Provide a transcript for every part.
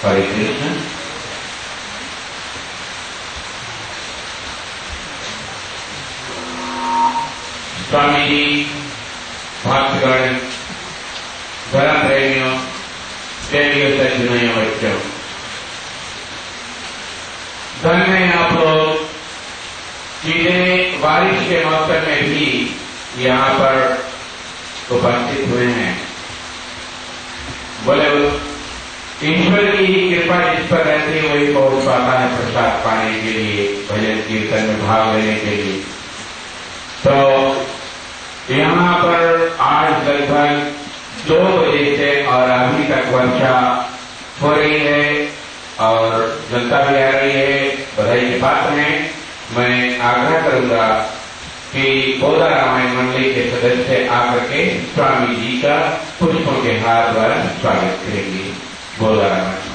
हरे कृष्ण। स्वामी जी, भक्तगण, धर्म प्रेमियों, प्रेमियों से जुड़े बच्चों, धन में आप लोग जिन्हें बारिश के मौसम में भी यहाँ पर उपस्थित हुए हैं, बोले ईश्वर की ही कृपा जिस पर रहती है वही पहुंच पाता है प्रसाद पाने के लिए, भजन कीर्तन में भाग लेने के लिए। तो यहाँ पर आज लगभग 2 बजे से और अभी तक वर्षा हो रही है और जनता भी आ रही है, बधाई के पात्र हैं। मैं आग्रह करूंगा कि बोधा रामायण मंडली के सदस्य आकर के स्वामी जी का पुष्पों के हार द्वारा स्वागत करेंगे। बोधा रामायण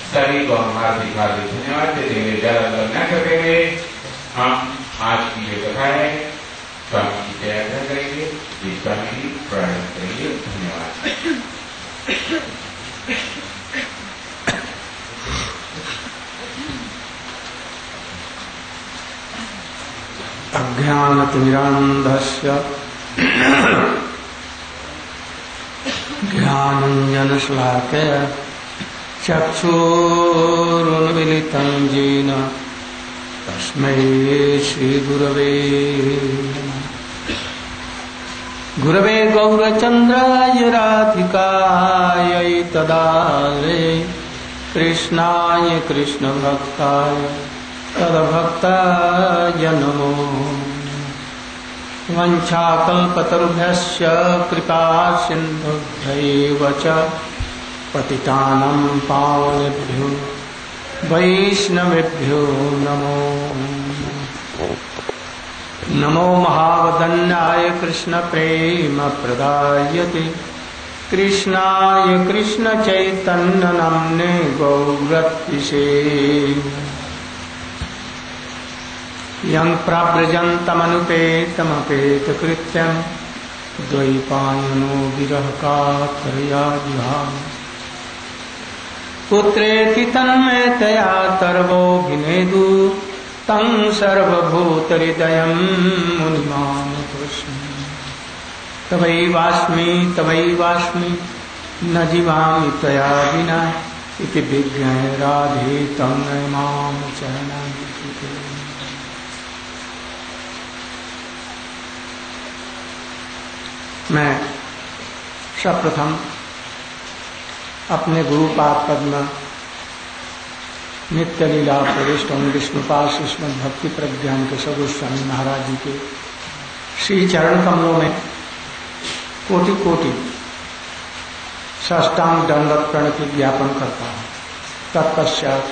सभी को हम हार्दिक हार्दिक धन्यवाद देते हुए ज्यादा न करेंगे। हम आज की जो कथा है स्वामी जी से आग्रह करेंगे, स्वामी जी प्रारंभ करेंगे। धन्यवाद। अज्ञानतिमिरान्धस्य ज्ञानाञ्जनशलाकया चक्षुरुन्मीलितं येन तस्मै श्रीगुरवे नमः। गुरवे गौरचन्द्राय राधिकायै तदालये कृष्णाय कृष्णभक्ताय तद्भक्ताय नमो। वञ्चाकल्पतरुभ्यश्च कृपा सिन्धुभ्यैव च पतितानं पावनेभ्यो वैष्णवेभ्यो नमो। नमो महावदन्याय कृष्णप्रेमप्रदायते कृष्णाय कृष्णचैतन्यनाम्ने गौरत्विषे यं प्रव्रजन्तमनुपेतमपेतकृत्यं द्वैपायनो विरहकातरया विहाय पुत्रेति तन्मयतया तर्वोऽभिनेदु तं सर्वभूतहृदयं मुनिमानतोऽस्मि। तवैवास्मि न जीवामि त्वया विना इति विज्ञाय राधे तं नमाम चरणानि। मैं सर्वप्रथम अपने गुरुपाद पद्म नित्य लीला प्रविष्ट विष्णुपाद श्रीमद भक्ति प्रज्ञान के सगोस्वामी महाराज जी के श्री चरण कमलों में कोटि कोटि साष्टांग दंडवत प्रणति ज्ञापन करता हूँ। तत्पश्चात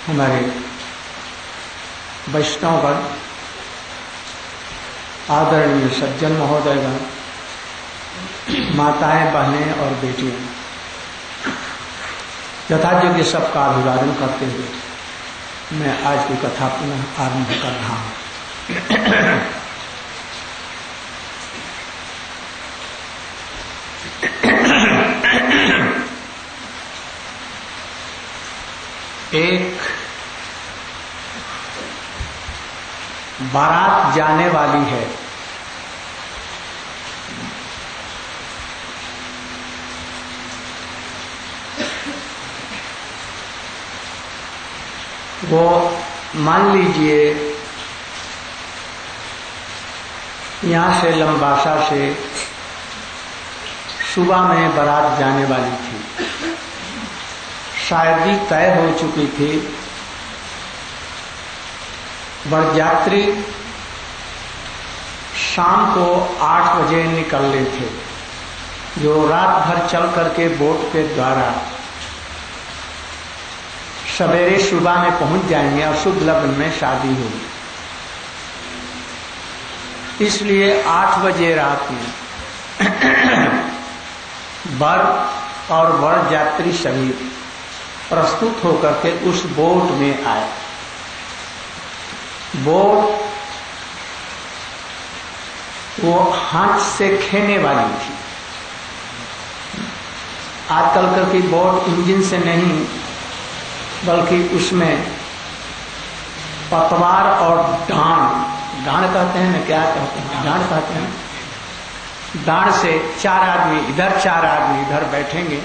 हमारे वैष्णवगण, आदरणीय सज्जन महोदयगण, माताएं, बहनें और बेटियां, यथायोग्य सबका अभिवादन करते हुए मैं आज की कथा पुनः आरंभ कर रहा हूं। एक बारात जाने वाली है। वो मान लीजिए यहाँ से लंबासा से सुबह में बारात जाने वाली थी। शादी तय हो चुकी थी। बरयात्री शाम को 8 बजे निकलने थे, जो रात भर चल करके बोट के द्वारा सवेरे सुबह में पहुंच जाएंगे और शुभ लग्न में शादी होगी। इसलिए 8 बजे रात में वर और वर यात्री सभी प्रस्तुत होकर के उस बोट में आए। बोट वो हाथ से खेने वाली थी। आजकल की बोट इंजन से नहीं, बल्कि उसमें पतवार और डांड कहते हैं ना, क्या कहते हैं, डांड कहते हैं। डांड से 4 आदमी इधर 4 आदमी इधर बैठेंगे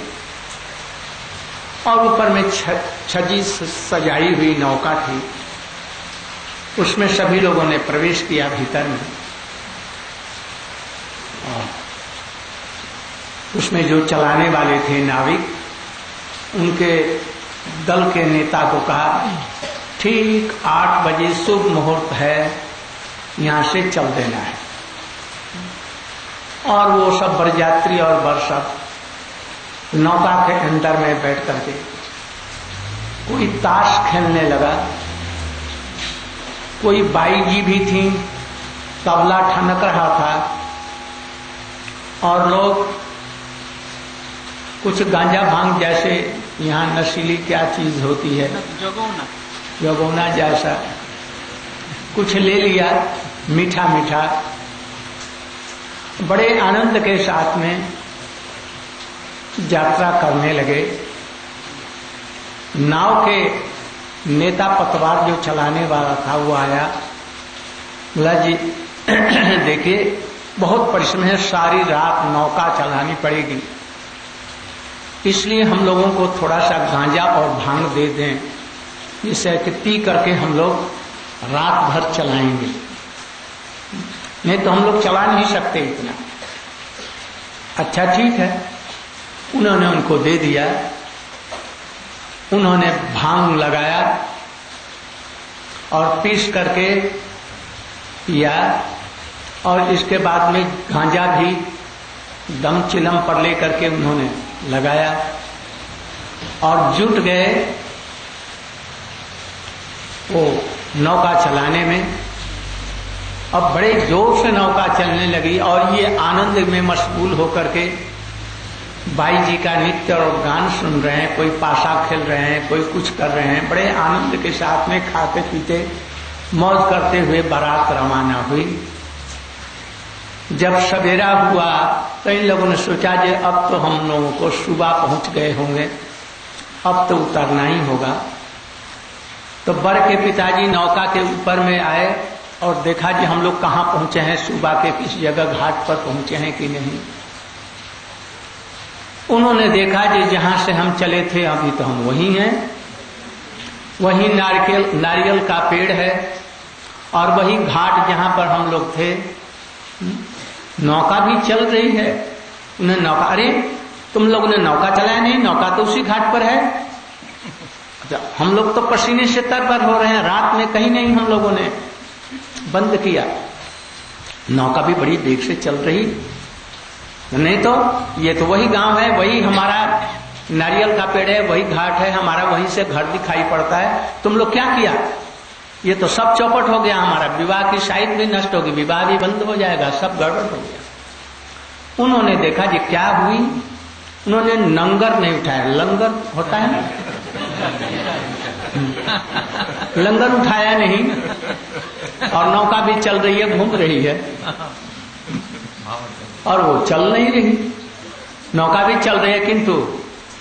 और ऊपर में छजी सजाई हुई नौका थी। उसमें सभी लोगों ने प्रवेश किया भीतर में। उसमें जो चलाने वाले थे नाविक, उनके दल के नेता को कहा ठीक 8 बजे शुभ मुहूर्त है, यहां से चल देना है। और वो सब बरयात्री और वर सब नौका के अंदर में बैठ करके कोई ताश खेलने लगा। कोई बाई जी भी थी, तबला ठनक रहा था और लोग कुछ गांजा भांग जैसे यहाँ नशीली क्या चीज होती है, जोगौना जैसा कुछ ले लिया, मीठा मीठा। बड़े आनंद के साथ में यात्रा करने लगे। नाव के नेता पतवार जो चलाने वाला था वो आया, बोला जी देखिए बहुत परिश्रम है, सारी रात नौका चलानी पड़ेगी, इसलिए हम लोगों को थोड़ा सा गांजा और भांग दे दें, जिससे कि पी करके हम लोग रात भर चलाएंगे, नहीं तो हम लोग चला नहीं सकते इतना। अच्छा ठीक है, उन्होंने उनको दे दिया। उन्होंने भांग लगाया और पीस करके पिया और इसके बाद में गांजा भी दम चिलम पर लेकर के उन्होंने लगाया और जुट गए वो नौका चलाने में। अब बड़े जोर से नौका चलने लगी और ये आनंद में मशगूल होकर के बाई जी का नृत्य और गान सुन रहे हैं, कोई पासा खेल रहे हैं, कोई कुछ कर रहे हैं। बड़े आनंद के साथ में खाते पीते मौज करते हुए बारात रवाना हुई। जब सवेरा हुआ तो इन लोगों ने सोचा कि अब तो हम लोगों को सुबह पहुंच गए होंगे, अब तो उतरना ही होगा। तो वर के पिताजी नौका के ऊपर में आए और देखा कि हम लोग कहाँ पहुंचे हैं, सुबह के किस जगह घाट पर पहुंचे हैं कि नहीं। उन्होंने देखा कि जहां से हम चले थे अभी तो हम वही हैं, वही नारियल का पेड़ है और वही घाट जहां पर हम लोग थे। नौका भी चल रही है। उन्हें नौका, अरे तुम लोगों ने नौका चलाया नहीं, नौका तो उसी घाट पर है। हम लोग तो पसीने से तर-तर हो रहे हैं, रात में कहीं नहीं हम लोगों ने बंद किया। नौका भी बड़ी वेग से चल रही, नहीं तो ये तो वही गांव है, वही हमारा नारियल का पेड़ है, वही घाट है, हमारा वहीं से घर दिखाई पड़ता है। तुम लोग क्या किया, ये तो सब चौपट हो गया, हमारा विवाह की शायद भी नष्ट होगी, विवाह भी बंद हो जाएगा, सब गड़बड़ हो गया। उन्होंने देखा जी क्या हुई, उन्होंने नंगर नहीं उठाया, लंगर होता है ना, लंगर उठाया नहीं और नौका भी चल रही है, घूम रही है और वो चल नहीं रही। नौका भी चल रही है किंतु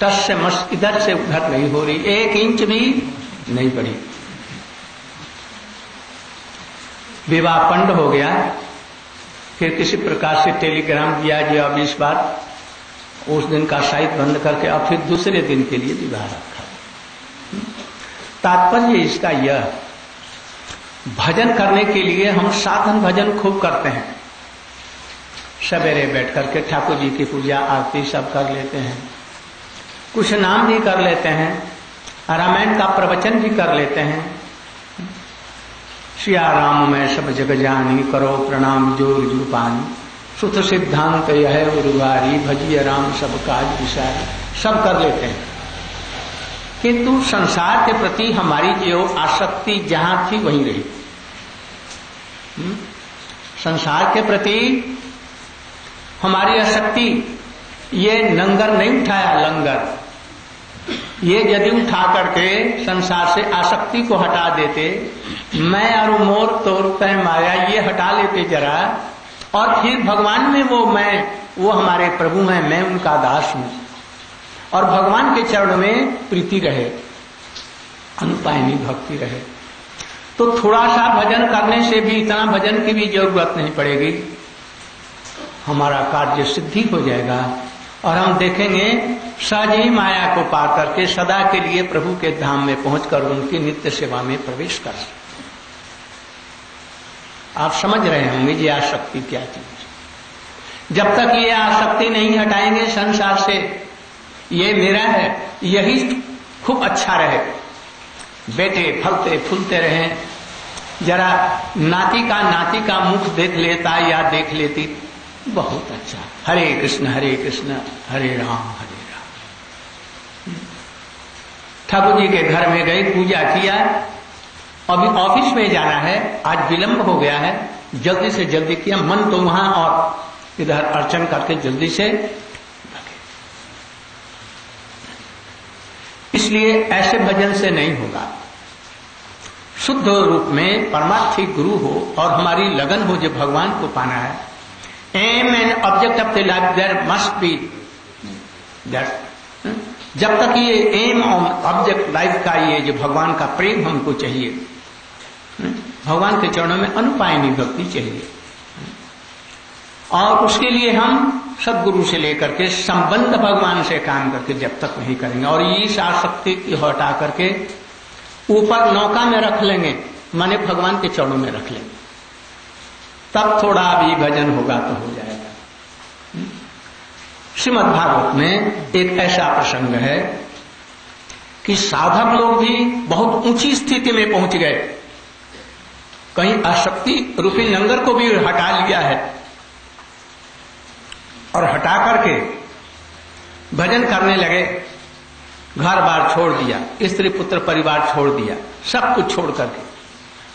टस से मस इधर से उधर नहीं हो रही, 1 इंच भी नहीं पड़ी। विवाह पंड हो गया, फिर किसी प्रकार से टेलीग्राम दिया गया 20 बार, उस दिन का साइट बंद करके अब फिर दूसरे दिन के लिए विवाह रखा। तात्पर्य इसका यह, भजन करने के लिए हम साधन भजन खूब करते हैं। सवेरे बैठ करके ठाकुर जी की पूजा आरती सब कर लेते हैं, कुछ नाम भी कर लेते हैं, रामायण का प्रवचन भी कर लेते हैं। सिया राम मैं सब जग जानी, करो प्रणाम जोर जुपानी, सुत सिद्धांत यह उरुवारी, भजिय राम सब काज विसारी, सब कर लेते हैं। किंतु संसार के प्रति हमारी जो आसक्ति जहां थी वहीं रही। संसार के प्रति हमारी आसक्ति, ये लंगर नहीं उठाया, लंगर ये यदि उठा करके संसार से आसक्ति को हटा देते, मैं और मोर तोर तय माया ये हटा लेते जरा, और फिर भगवान में वो हमारे प्रभु हैं, मैं उनका दास हूं, और भगवान के चरण में प्रीति रहे, अनुपायनी भक्ति रहे, तो थोड़ा सा भजन करने से भी, इतना भजन की भी जरूरत नहीं पड़ेगी, हमारा कार्य सिद्धि हो जाएगा। और हम देखेंगे सहज ही माया को पार करके सदा के लिए प्रभु के धाम में पहुंचकर उनकी नित्य सेवा में प्रवेश कर सकते। आप समझ रहे होंगे ये आसक्ति क्या चीज। जब तक ये आसक्ति नहीं हटाएंगे संसार से, ये मेरा है, यही खूब अच्छा रहे, बेटे फलते फूलते रहे, जरा नाती का मुख देख लेता या देख लेती, बहुत अच्छा। हरे कृष्ण हरे राम। ठाकुर जी के घर में गए, पूजा किया, अभी ऑफिस में जाना है, आज विलंब हो गया है, जल्दी से जल्दी किया, मन तो वहां और इधर अर्चन करके जल्दी से भागे। इसलिए ऐसे भजन से नहीं होगा। शुद्ध रूप में परमार्थी गुरु हो और हमारी लगन हो जो भगवान को पाना है। Aim and object of the life there must be that. जब तक ये एम ऑब्जेक्ट लाइफ का ये जो भगवान का प्रेम हमको चाहिए, भगवान के चरणों में अनुपायनी भक्ति चाहिए, और उसके लिए हम सदगुरु से लेकर के संबंध भगवान से काम करके जब तक नहीं करेंगे, और इस आसक्ति की हटा करके ऊपर नौका में रख लेंगे, माने भगवान के चरणों में रख लेंगे, तब थोड़ा भी भजन होगा तो हो जाएगा। श्रीमद् भागवत में एक ऐसा प्रसंग है कि साधक लोग भी बहुत ऊंची स्थिति में पहुंच गए, कहीं आसक्ति रूपी लंगर को भी हटा लिया है, और हटा करके भजन करने लगे, घर बार छोड़ दिया, स्त्री पुत्र परिवार छोड़ दिया, सब कुछ छोड़ करके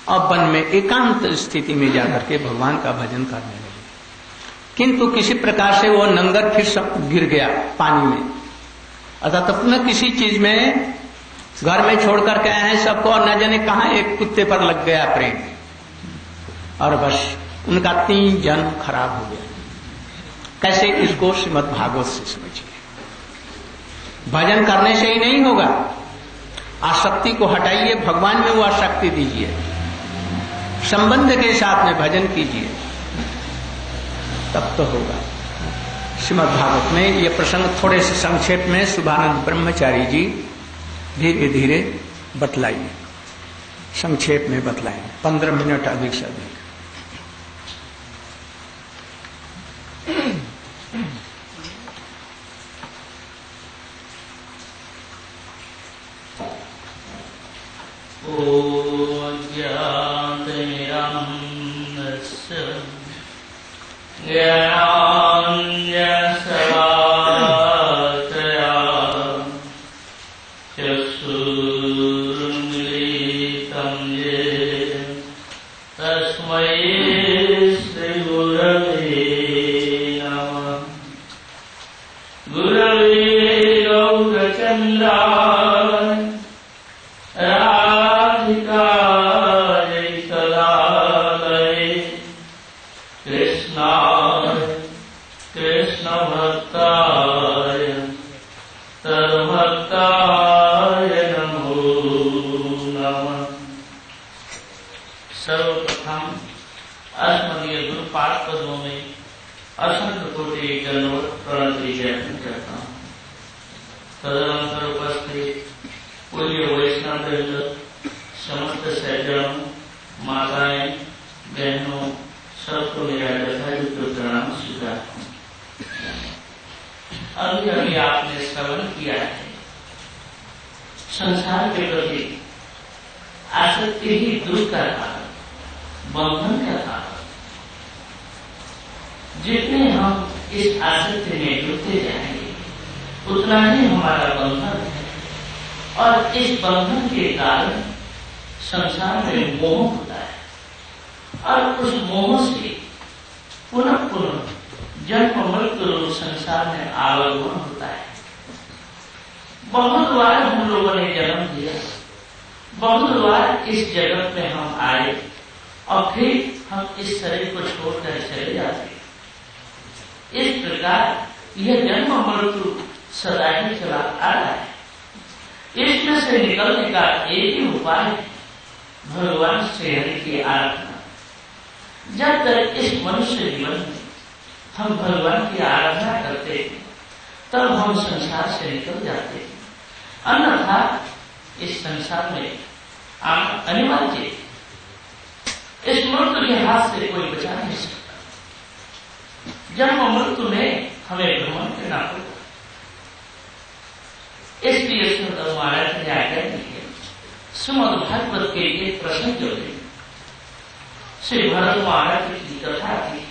अब वन में एकांत स्थिति में जाकर के भगवान का भजन करने लगे। किंतु किसी प्रकार से वो लंगर फिर सब गिर गया पानी में, अर्थात अपना किसी चीज में घर में छोड़ करके आए हैं सबको, और न जाने कहां एक कुत्ते पर लग गया प्रेम, और बस उनका 3 जन्म खराब हो गया। कैसे? इसको श्रीमद् भागवत से समझिए। भजन करने से ही नहीं होगा, आसक्ति को हटाइए, भगवान में वो आसक्ति दीजिए, संबंध के साथ में भजन कीजिए, तब तो होगा। श्रीमद् भागवत में ये प्रसंग थोड़े से संक्षेप में शुभानंद ब्रह्मचारी जी धीरे धीरे बतलाइए, संक्षेप में बतलाएंगे, 15 मिनट अधिक से अधिक। सर्वभक्ताय नमो अस्मदीय गुरुपाद पदों में असंख्य कोटि दंडवत प्रणति ज्ञापन करता हूँ। तदनंतर उपस्थित पूज्य वैष्णव वृंद, समस्त सज्जनों, माताएं, बहनों, सबको मेरा यथायुक्त प्रणाम स्वीकार हूँ। अभी अभी आपने श्रवण किया है, संसार के प्रति आसक्ति ही दुख का कारण, बंधन का कारण। जितने हम इस आसक्ति में जुड़ते जाएंगे उतना ही हमारा बंधन है, और इस बंधन के कारण संसार में मोह होता है, और उस मोह से पुनः पुनः जन्म मृत्यु रूप संसार में आवागमन होता है। बहुत बार हम लोगों ने जन्म दिया, बहुत बार इस जगत में हम आए, और फिर हम इस शरीर को छोड़कर चले जाते। इस प्रकार यह जन्म मृत्यु सदा ही चला आ रहा है। इसमें से निकलने का एक ही उपाय है, भगवान श्री हरि की आराधना। जब तक इस मनुष्य जीवन में हम भगवान की आराधना करते हैं, तब हम संसार से निकल जाते हैं। अन्यथा इस संसार में आना अनिवार्य है। इस मृत्यु के हाथ से कोई बचा नहीं सकता। जन्म मृत्यु में हमें भ्रमण करना पड़ेगा। इसलिए श्रीमद् महाराज ने आज्ञा दी है। श्रीमद् भागवत के एक प्रसंग जो है, श्री भरत महाराज की कथा थी।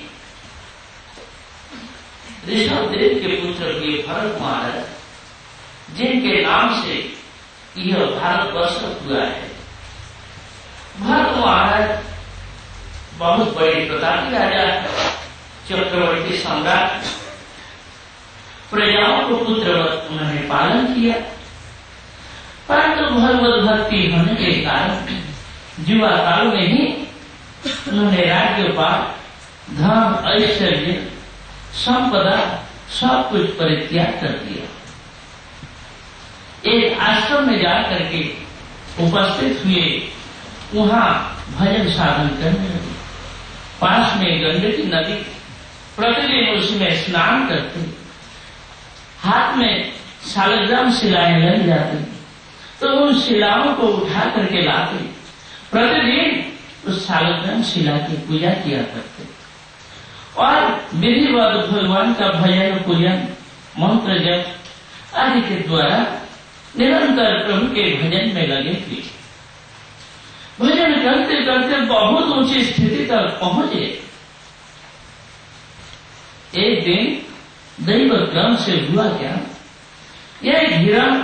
ऋषभ देव के पुत्र हुए भरत महाराज, जिनके नाम से यह भारतवर्ष हुआ है। भरत महाराज बहुत बड़े प्रतापी राजा, चक्रवर्ती सम्राट, प्रजाओं को पुत्रवत उन्होंने पालन किया। परंतु भगवत भक्ति होने के कारण युवा काल में ही उन्होंने राज्यपाल, धन, ऐश्वर्य, संपदा सब कुछ परित्याग कर दिया। एक आश्रम में जाकर के उपस्थित हुए, वहां भजन साधन करने लगे। पास में गंडकी नदी, प्रतिदिन उसमें स्नान करते, हाथ में शालग्राम शिलाएं लग जाती, तो उन शिलाओं को उठा करके लाते, प्रतिदिन उस शालग्राम शिला की पूजा किया करते, और विधिवत भगवान का भजन, पूजन, मंत्र जप आदि के द्वारा निरंतर प्रभु के भजन में लगे थे। भजन करते करते बहुत ऊंची स्थिति तक पहुंचे। एक दिन दैव क्रम से हुआ क्या, यह हिरण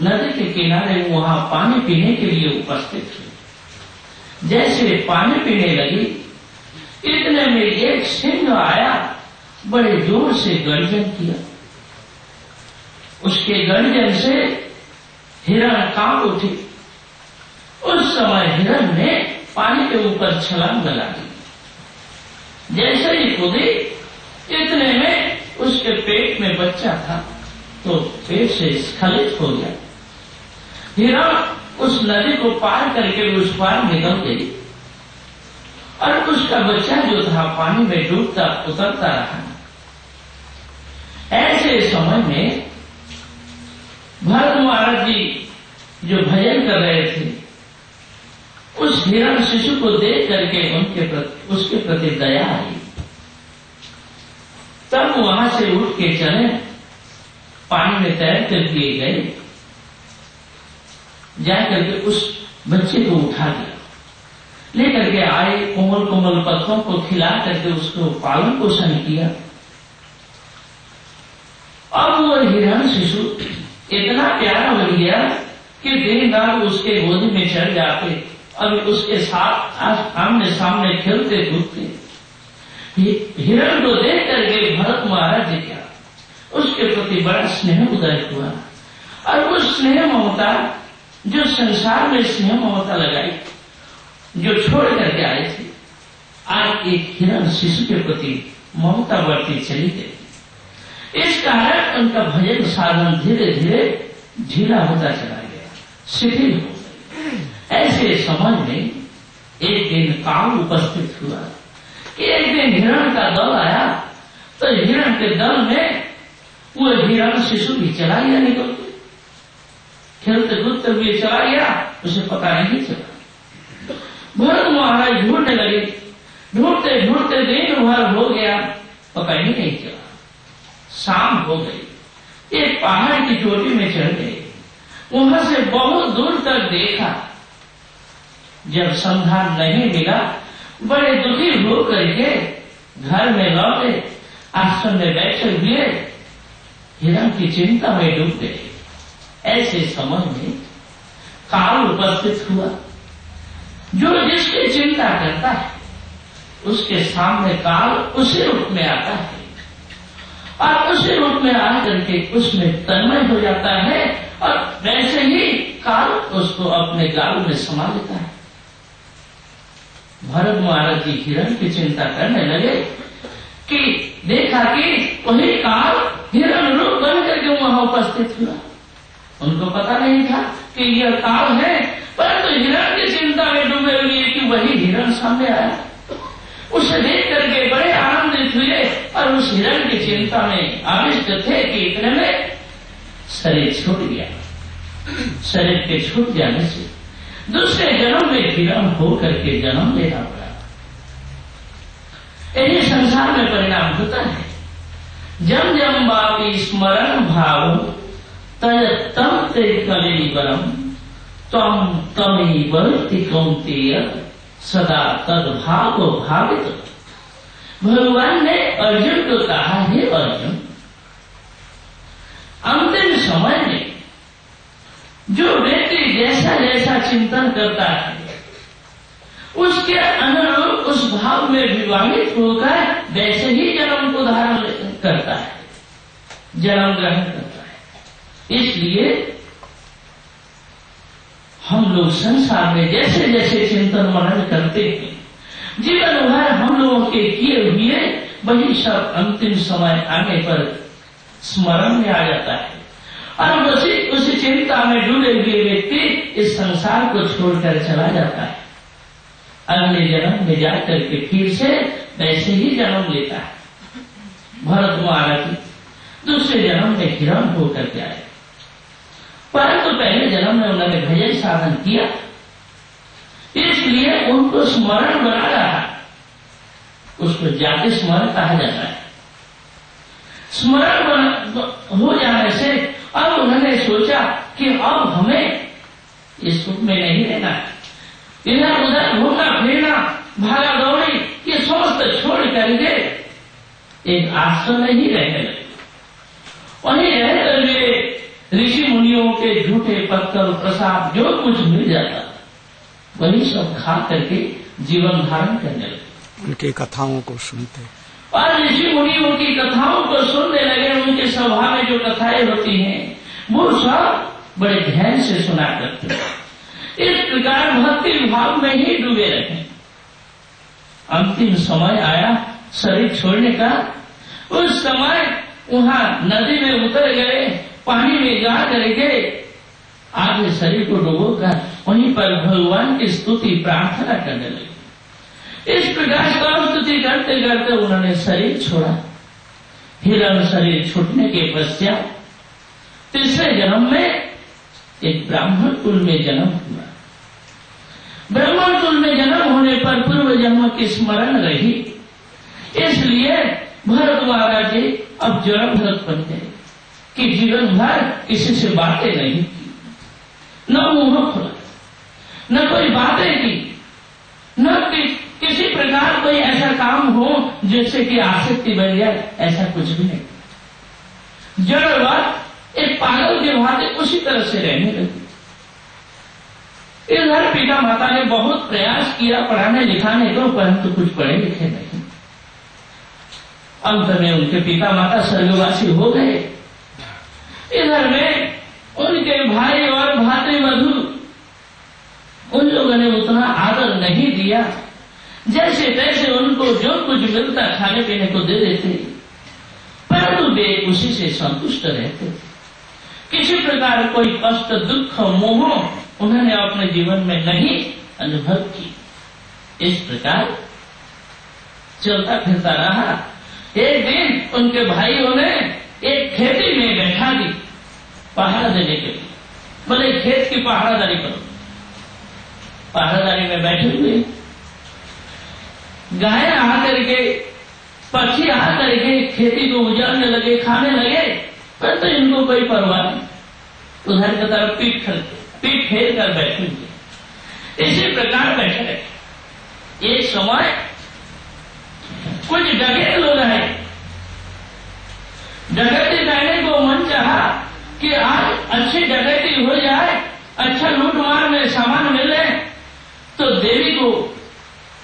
नदी के किनारे वहां पानी पीने के लिए उपस्थित हुई। जैसे पानी पीने लगी, इतने में एक सिंह आया, बड़े जोर से गर्जन किया। उसके गर्जन से हिरण कांप उठी। उस समय हिरण ने पानी के ऊपर छलांग लगा दी। जैसे ही कूदी, इतने में उसके पेट में बच्चा था, तो पेट से स्खलित हो गया। हिरण उस नदी को पार करके उस पार निकल गई, और उसका बच्चा जो था पानी में डूबता उतरता रहा। ऐसे समय में भरत महाराज जी जो भजन कर रहे थे, उस हिरण शिशु को देख करके उसके प्रति दया आई। तब वहां से उठ के चले, पानी में तैर कर दिए गए, जाकर के उस बच्चे को उठा दिया, लेकर के आए, कोमल कोमल पत्तों को खिला करके उसको पालन पोषण किया। अब वो हिरण शिशु इतना प्यारा हो गया कि दिन रात उसके गोद में चढ़ जाते, अभी उसके साथ आमने सामने खेलते कूदते। हिरण को देख करके भरत महाराज जी क्या उसके प्रति बड़ा स्नेह उदय हुआ, और उस स्नेह ममता जो संसार में स्नेह ममता लगाई, जो छोड़ करके आए थे, आज एक हिरण शिशु के प्रति ममता बढ़ती चली गई। इस कारण उनका भजन साधन धीरे धीरे ढीला होता चला गया, शिथिल हो गया। ऐसे समय में एक दिन काल उपस्थित हुआ। हिरण का दल आया तो हिरण के दल में वो हिरण शिशु भी चला गया निकल के, खेलते कूदते हुए चला गया, उसे पता नहीं चला। भरत महाराज ढूंढने लगे, ढूंढते ढूंढते दिन भर हो गया, पता ही नहीं चला। शाम हो गई, एक पहाड़ की चोटी में चढ़ गए, वहां से बहुत दूर तक देखा। जब संधान नहीं मिला, बड़े दुखी हो करके घर में लौटे, आश्रम में बैठे हुए हिरण की चिंता में डूब गए। ऐसे समय में काल उपस्थित हुआ। जो जिसकी चिंता करता है उसके सामने काल उसी रूप में आता है और उसी रूप में आकर के उसमें तन्मय हो जाता है और वैसे ही काल उसको अपने गाल में समा लेता है। भरत महाराज जी हिरण की चिंता करने लगे कि देखा कि वही काल हिरण रूप बन करके वहां उपस्थित हुआ। उनको पता नहीं था कि यह काल है, परंतु हिरण की चिंता में डूबे हुए कि वही हिरण सामने आया। उसे देख करके बड़े आनंदित हुए और उस हिरण की चिंता में आविष्ट थे कि इतने में शरीर छूट गया। शरीर के छूट जाने से दूसरे जन्म में हिरण होकर के जन्म लेना पड़ा। यही संसार में परिणाम होता है। जम जम बापी स्मरण भाव तय तम ते कलेवरम तम तमी वर्ति कौंतेय सदा तद भाव भावित। भगवान ने अर्जुन को कहा, हे अर्जुन, अंतिम समय में जो व्यक्ति जैसा जैसा चिंतन करता है उसके अनुरूप उस भाव में विवाहित होकर वैसे ही जन्म को धारण करता है, जन्म ग्रहण करता है। इसलिए हम लोग संसार में जैसे जैसे चिंतन मनन करते हैं, जीवन भर हम लोगों के किए हुए वही सब अंतिम समय आने पर स्मरण में आ जाता है और उसी चिंता में डूबे हुए व्यक्ति इस संसार को छोड़कर चला जाता है। अगले जन्म में जाकर के फिर से वैसे ही जन्म लेता है। भरत महाराज दूसरे जन्म में हिरण होकर के आए, परंतु पहले जन्म में उन्होंने भजन साधन किया, इसलिए उनको स्मरण बना रहा। उसको जाति स्मरण कहा जाता है। स्मरण हो जाने से अब उन्होंने सोचा कि अब हमें इस सुख में नहीं रहना है, इधर उधर घूमना फिरना भागा दौड़ी ये समस्त छोड़ करके एक आश्रम में ही रहने लगे। वहीं रह करके ऋषि मुनियों के झूठे पत्थर प्रसाद जो कुछ मिल जाता वही सब खा करके जीवन धारण करने लगे। उनकी कथाओं को सुनते और ऋषि मुनियों की कथाओं को सुनने लगे। उनके सभा में जो कथाएं होती हैं वो सब बड़े ध्यान से सुना करते। इस प्रकार भक्ति भाव में ही डूबे रहे। अंतिम समय आया शरीर छोड़ने का। उस समय वहां नदी में उतर गए, पानी में जा करके आगे शरीर को डुबोकर वहीं पर भगवान की स्तुति प्रार्थना करने लगे। इस प्रकार स्तुति करते करते उन्होंने शरीर छोड़ा। हिरण शरीर छूटने के पश्चात तीसरे जन्म में एक ब्राह्मण कुल में जन्म हुआ। ब्राह्मण कुल में जन्म होने पर पूर्व जन्म की स्मरण रही, इसलिए भरत महाराज जी अब जन्म भरत बन गए कि जीवन भर किसी से बातें नहीं की, न मुंह खुला, न कोई बातें की, न किसी प्रकार कोई ऐसा काम हो जिससे कि आसक्ति बढ़ जाए, ऐसा कुछ भी नहीं। जड़वत एक पागल के भांति उसी तरह से रहने लगे। इधर पिता माता ने बहुत प्रयास किया पढ़ाने लिखाने को, परंतु कुछ पढ़े लिखे नहीं। अंत में उनके पिता माता स्वर्गवासी हो गए। इधर में उनके भाई और भातृवधू उन लोगों ने उतना आदर नहीं दिया, जैसे तैसे उनको जो कुछ मिलता खाने पीने को दे देते, परंतु वे उसी से संतुष्ट रहते। किसी प्रकार कोई कष्ट दुख मोह उन्होंने अपने जीवन में नहीं अनुभव की। इस प्रकार चलता फिरता रहा। एक दिन उनके भाइयों ने एक खेती में बैठा दी पहरा देने के लिए, बोले खेत की पहरादारी करो। पहरादारी में बैठे हुए गाय आकर के, पक्षी आकर के खेती को उजाड़ने लगे, खाने लगे, पर तो इनको कोई परवाह नहीं, उधर की तरफ पीठ फेर कर बैठे हुए इसी प्रकार बैठे रहे। एक समय कुछ डकैत लोग आए, डकैती करने को मन चाहा कि आज अच्छी डकैती हो जाए, अच्छा लूटमार में सामान मिले, तो देवी को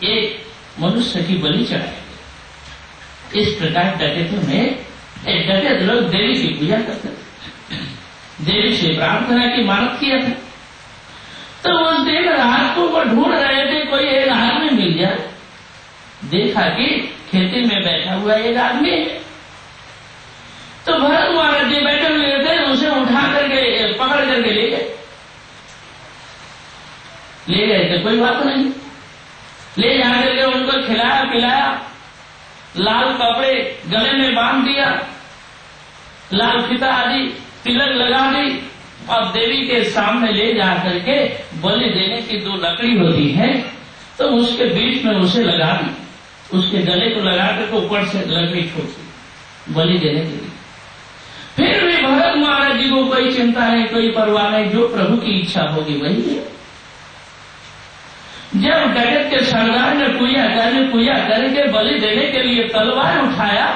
एक मनुष्य की बलि चढ़ाए। इस प्रकार डकैतों में एक डकैत लोग देवी की पूजा करते थे, देवी से प्रार्थना की मानत किया था। तो उस दिन रात को वो ढूंढ रहे थे कोई एक आदमी मिल जाए, देखा कि खेती में बैठा हुआ एक आदमी है। तो भरत महाराज जी बैठे हुए थे, उसे उठा करके पकड़ करके ले गए थे, कोई बात नहीं, ले जाकर के उनको खिलाया पिलाया, लाल कपड़े गले में बांध दिया, लाल फीता आदि तिलक लगा दी, और देवी के सामने ले जाकर के बलि देने की 2 लकड़ी होती है, तो उसके बीच में उसे लगा दी, उसके गले को लगा करके ऊपर से लकड़ी छोड़ दी बलि देने के लिए। फिर भी भरत महाराज जी को कोई चिंता नहीं, कोई परवाह नहीं, जो प्रभु की इच्छा होगी वही है। जब डकैत के सरदार ने पूजा करके बलि देने के लिए तलवार उठाया,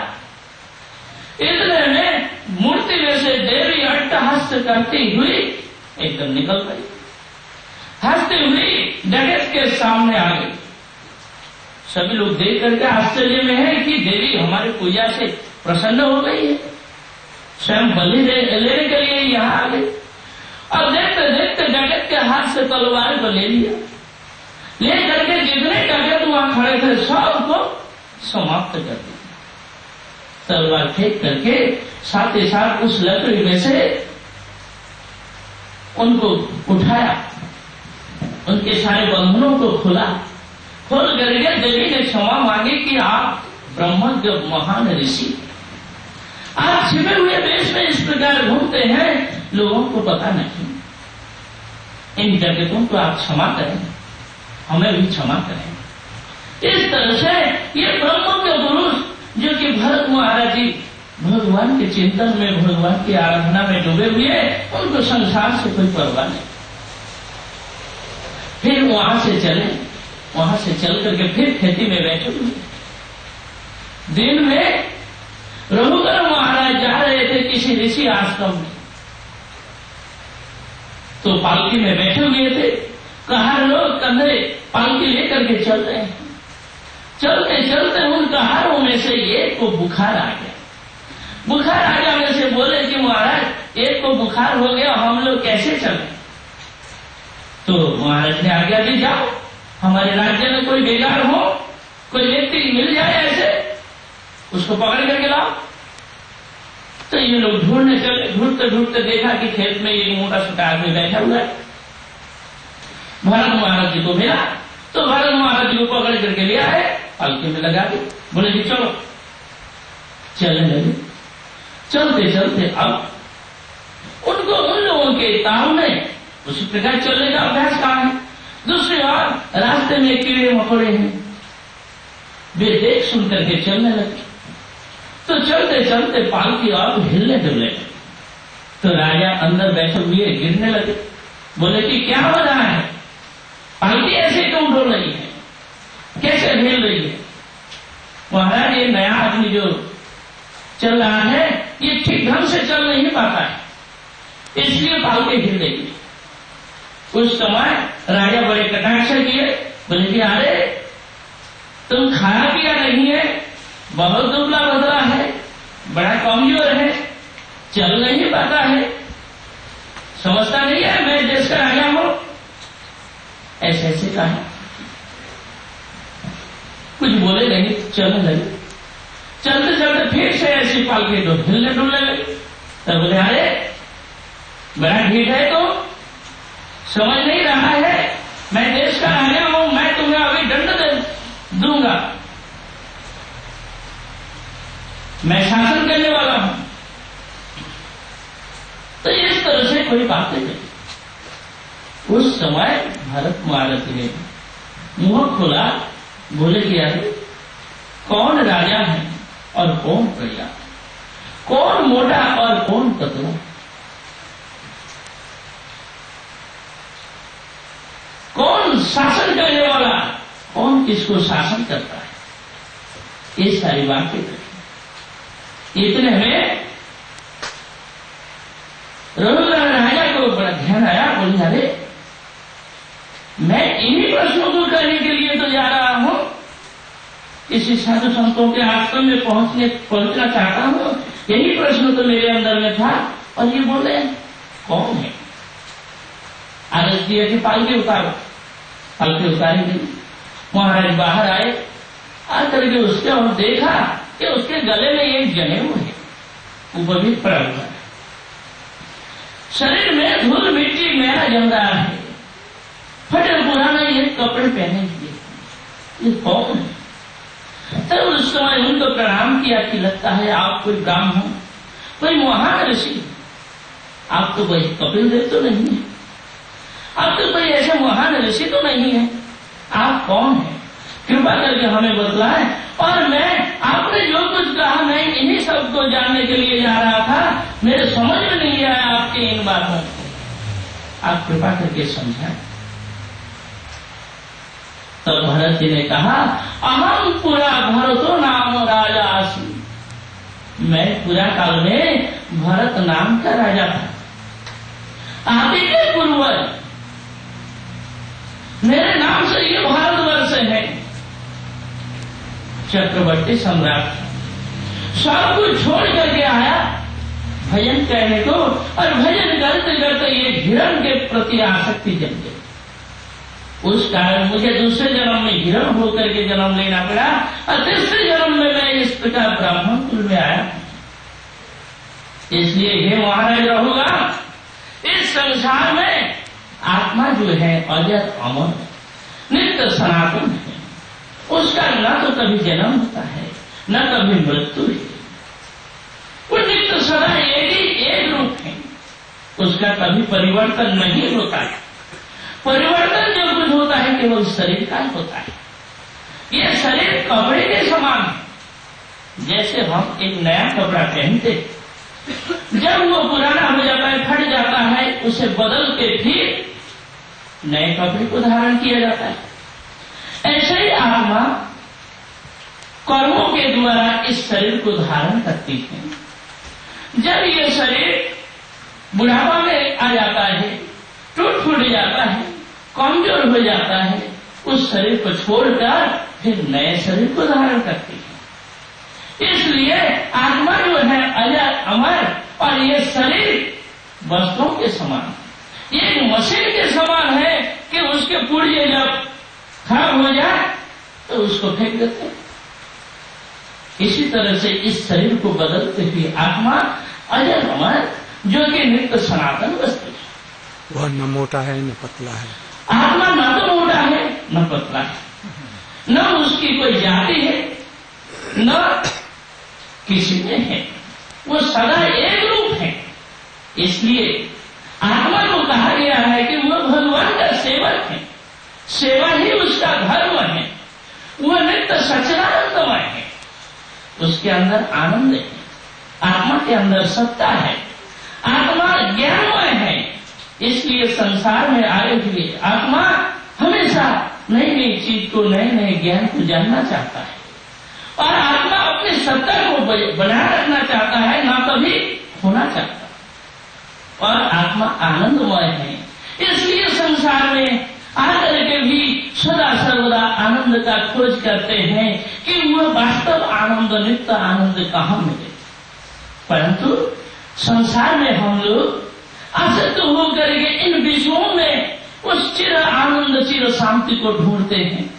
इतने में मूर्ति में से देवी अट्टहास्य करती हुई एकदम निकल गई, हंसती हुई डकैत के सामने आ गई। सभी लोग देख करके आश्चर्य में है कि देवी हमारी पूजा से प्रसन्न हो गई है, स्वयं बलि लेने के लिए यहाँ आ गई। और देखते देखते डकैत के हाथ से तलवार को ले लिया, ले करके जितने डकैत वहां खड़े थे सबको समाप्त कर दिया। तलवार फेंक करके साथ ही साथ उस लकड़ी में से उनको उठाया, उनके सारे बंधनों को खोल करके देवी ने क्षमा मांगी कि आप ब्रह्मज्ञ महान ऋषि, आप छिपे हुए देश में इस प्रकार घूमते हैं, लोगों को पता नहीं, इन डकैतों को आप क्षमा करें, हमें भी क्षमा करें। इस तरह से ये ब्रह्मज्ञ पुरुष जो कि भरत महाराज जी भगवान के चिंतन में, भगवान की आराधना में डूबे हुए, उनको संसार से कोई परवाह नहीं। फिर वहां से चल करके फिर खेती में बैठे हुए। दिन में रघुकर महाराज जा रहे थे किसी ऋषि आश्रम में, तो पालकी में बैठे हुए थे, कहार लोग कंधे पालकी लेकर के चल रहे हैं। चलते चलते उन कहारों में से एक को बुखार आ गया। बुखार आ जाने से बोले कि महाराज एक को बुखार हो गया, हम लोग कैसे चले? तो महाराज ने आज्ञा दी, जाओ हमारे राज्य में कोई बेगार हो, कोई व्यक्ति मिल जाए ऐसे, उसको पकड़ करके लाओ। तो ये लोग ढूंढने चले, ढूंढते ढूंढते देखा कि खेत में एक मोटा छोटा आदमी बैठा हुआ है। भरत महाराज जी को मिला, तो भरत महाराज जी को पकड़ करके लिया है, पालकी में लगा दी, बोले कि चलो। चलने लगे, चलते चलते अब उनको उन लोगों के ताव में उसी प्रकार चलने का अभ्यास कहा है। दूसरी बात, रास्ते में कीड़े मकोड़े हैं, वे देख सुन करके चलने लगे। तो चलते चलते पालकी अब हिलने डुलने लगे। तो राजा अंदर बैठे हुए गिरने लगे, बोले कि क्या हो रहा है, पालकी ऐसे क्यों डोल रही है, कैसे हिल रही है? महाराज ये नया आदमी जो चल रहा है ये ठीक ढंग से चल नहीं पाता है, इसलिए पालकी हिल रही है। उस समय राजा बड़े कटाक्ष किए, बोले कि अरे तुम खाया पिया नहीं है, बहुत दुबला बदला है, बड़ा कमजोर है, चल नहीं पाता है, समझता नहीं है मैं देश का राजा हूं, ऐसे ऐसे कहा। कुछ बोले नहीं, चलने लगे। चलते चलते फिर से ऐसी पालकी तो हिलने डुलने लगी। तब बोले अरे बड़ा ठीक है, तो समझ नहीं रहा है मैं देश का राजा हूं, मैं तुम्हें अभी दंड दे दूंगा। मैं शासन करने वाला हूं। तो इस तरह से कोई बातें नहीं। उस समय भरत महाराज ने मुंह खोला, बोले कि यार कौन राजा है और कौन प्रजा, कौन मोटा और कौन पतला, कौन शासन करने वाला, कौन किसको शासन करता है, ये सारी बातें कही। इतने में रघुनाथ राजा को बड़ा ध्यान आया, बोले अरे मैं इन्हीं प्रश्नों को करने के लिए तो जा रहा हूं, किसी साधु संतों के आश्रम में पहुंचना चाहता हूं, यही प्रश्न तो मेरे अंदर में था। और ये बोले कौन है? आदेश दिया कि पालकी उतारो। पालकी उतारी गई। महाराज बाहर आए, आकर के उसके और देखा कि उसके गले में एक जनेऊ है, ऊपर भी पड़ा हुआ है, शरीर में धूल मिट्टी मैला जम रहा है, फटे पुराना ये कपड़े पहने हुए, ये कौन है? तब उस समय उनको प्रणाम किया कि लगता है आप कोई ब्राह्मण, कोई महान ऋषि, आप तो कोई कपिल देव तो नहीं है, आप तो कोई ऐसा महान ऋषि तो नहीं है, आप कौन है? कृपा करके हमें बतलाएं। और मैं आपने जो कुछ कहा मैं इन्हीं सब को जानने के लिए जा रहा था, मेरे समझ में नहीं आया आपके इन बातों को, आप कृपा करके समझाएं। तब भरत जी ने कहा अहम पूरा भरतो नाम राजा आसी, मैं पूरा काल में भरत नाम का राजा था। आप ही के पूर्वज, मेरे नाम से ये भारतवर्ष है। चक्रवर्ती सम्राट सब कुछ छोड़ करके आया भजन कहने को, और भजन करते करते ये हिरण के प्रति आसक्ति जम गई। उस कारण मुझे दूसरे जन्म में हिरण होकर के जन्म लेना पड़ा, और तीसरे जन्म में मैं इस प्रकार ब्राह्मण कुल में आया। इसलिए हे महाराज रहूंगा, इस संसार में आत्मा जो है अजर अमर नित्य सनातन है, उसका न तो कभी जन्म होता है न कभी मृत्यु है, वो नित्य सदा एक रूप है, उसका कभी परिवर्तन नहीं होता है। परिवर्तन जो कुछ होता है केवल शरीर का होता है। ये शरीर कपड़े के समान है। जैसे हम एक नया कपड़ा पहनते, जब वो पुराना हो जाता है, फट जाता है, उसे बदल के फिर नए कपड़े को धारण किया जाता है। ऐसे ही आत्मा कर्मों के द्वारा इस शरीर को धारण करती है। जब ये शरीर बुढ़ापा में आ जाता है, टूट फूट जाता है, कमजोर हो जाता है, उस शरीर को छोड़कर फिर नए शरीर को धारण करती है। इसलिए आत्मा जो है अजर अमर, और ये शरीर वस्त्रों के समान, ये एक मशीन के समान है कि उसके पुर्जे जब खराब हो जाए तो उसको फेंक देते हैं। इसी तरह से इस शरीर को बदलते हुए आत्मा अजर अमर जो कि नित्य सनातन वस्तु है। वह न मोटा है न पतला है। आत्मा न तो मोटा है न पतला है, न उसकी कोई जाति है न किसी में है, वो सदा एक रूप है। इसलिए आत्मा को कहा गया है कि वह भगवान का सेवक है, सेवा ही उसका धर्म है, वह नित्य सच्चिदानंदमय है, उसके अंदर आनंद है, आत्मा के अंदर सत्ता है, आत्मा ज्ञानमय है। इसलिए संसार में आए हुए आत्मा हमेशा नई नई चीज को, नए नए ज्ञान को जानना चाहता है, और आत्मा अपनी सत्ता को बनाए रखना चाहता है, ना कभी होना चाहता। और आत्मा आनंदमय है, इसलिए संसार में आकर के भी सदा सर्वदा आनंद का खोज करते हैं कि वह वास्तव आनंद, नित्य आनंद कहाँ मिले। परंतु संसार में हम लोग आसक्त होकर के इन विषयों में उस चिर आनंद, चिर शांति को ढूंढते हैं।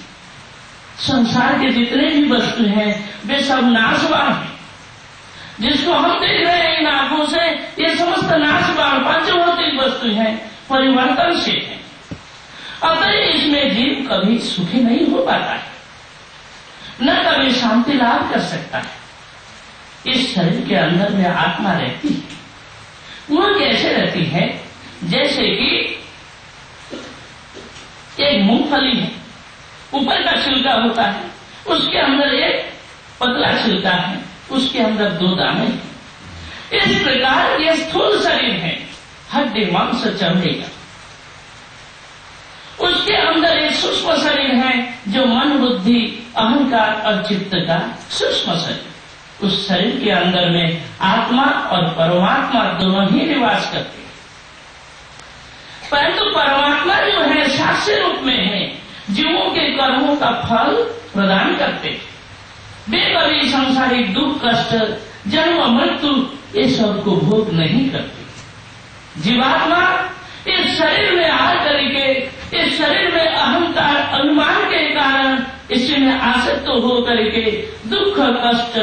संसार के जितने भी वस्तु हैं वे सब नाशवान हैं। जिसको हम देख रहे हैं इन आंखों से, ये समस्त नाशवान पंचभौतिक वस्तु हैं, परिवर्तनशील है। अतः इसमें जीव कभी सुखी नहीं हो पाता है, न कभी शांति लाभ कर सकता है। इस शरीर के अंदर में आत्मा रहती है। वो कैसे रहती है? जैसे कि एक मूंगफली है, ऊपर का छिलका होता है, उसके अंदर एक पतला छिलका है, उसके अंदर 2 दाने हैं। इस प्रकार ये स्थूल शरीर है, हड्डी मांस चमड़े का। उसके अंदर एक सूक्ष्म शरीर है जो मन, बुद्धि, अहंकार और चित्त का सूक्ष्म शरीर। उस शरीर के अंदर में आत्मा और परमात्मा दोनों ही निवास करते हैं। परंतु परमात्मा जो है साक्ष्य रूप में है, जीवों के कर्मों का फल प्रदान करते हैं। वे कभी सांसारिक दुख, कष्ट, जन्म, मृत्यु ये सब को भोग नहीं करते। जीवात्मा इस शरीर में आ करके, इस शरीर में अहंकार, अभिमान के कारण इसमें आसक्त हो करके दुख, कष्ट,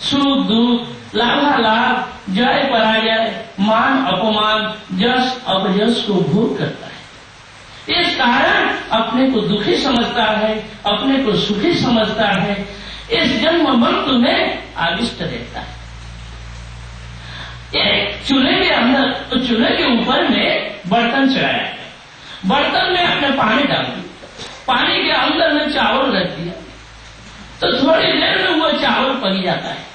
सुख, दुख, लाभालाभ, जय पराजय, मान अपमान, जस अपजस को भोग करता है। इस कारण अपने को दुखी समझता है, अपने को सुखी समझता है, इस जन्म मृत्यु में आविष्ट रहता है। एक चूल्हे के अंदर, तो चूल्हे के ऊपर में बर्तन चढ़ाया गया, बर्तन में आपने पानी डाल दिया, पानी के अंदर में चावल रख दिया, तो थोड़ी देर में वो चावल पक जाता है।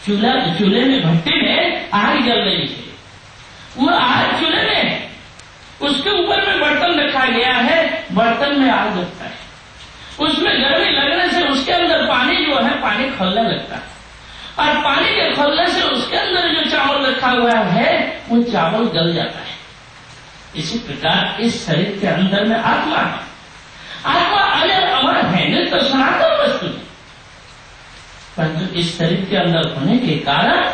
चूल्हे में, भट्टी में आग जल रही है, वो आग चूल्हे में, उसके ऊपर में बर्तन रखा गया है, बर्तन में आग लगता है, उसमें गर्मी लगने से उसके अंदर पानी जो है, पानी खौलने लगता है, और पानी के खौलने से उसके अंदर जो चावल रखा हुआ है वो चावल गल जाता है। इसी प्रकार इस शरीर के अंदर में आत्मा है। आत्मा अजर अमर है, नित्य सनातन वस्तु है, परंतु इस शरीर के अंदर होने के कारण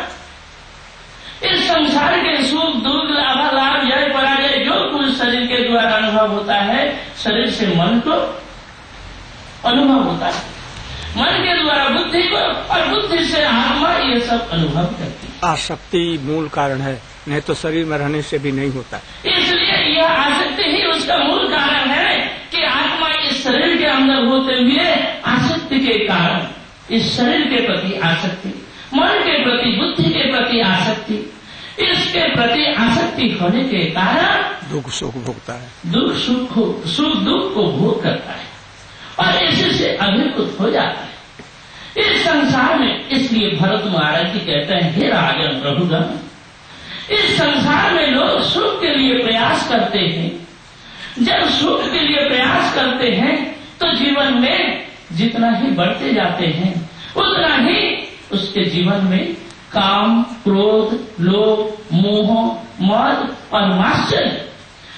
इस संसार के सुख, दुख, लाभालाभ, जय पराजय जो कुछ शरीर के द्वारा अनुभव होता है, शरीर से मन को अनुभव होता है, मन के द्वारा बुद्धि को, और बुद्धि से आत्मा ये सब अनुभव करती है। आसक्ति मूल कारण है, नहीं तो शरीर में रहने से भी नहीं होता। इसलिए यह आसक्ति ही उसका मूल कारण है कि आत्मा इस शरीर के अंदर होते हुए आसक्ति के कारण, इस शरीर के प्रति आसक्ति, मन के प्रति, बुद्धि के प्रति आसक्ति, इसके प्रति आसक्ति होने के कारण दुख सुख भोगता है, दुख सुख दुख को भोग करता है और इसी से अभिभूत हो जाता है इस संसार में। इसलिए भरत महाराज जी कहते हैं, हे राजन प्रभुगण, इस संसार में लोग सुख के लिए प्रयास करते हैं। जब सुख के लिए प्रयास करते हैं तो जीवन में जितना ही बढ़ते जाते हैं उतना ही उसके जीवन में काम, क्रोध, लोभ, मोह, मद और मात्सर्य,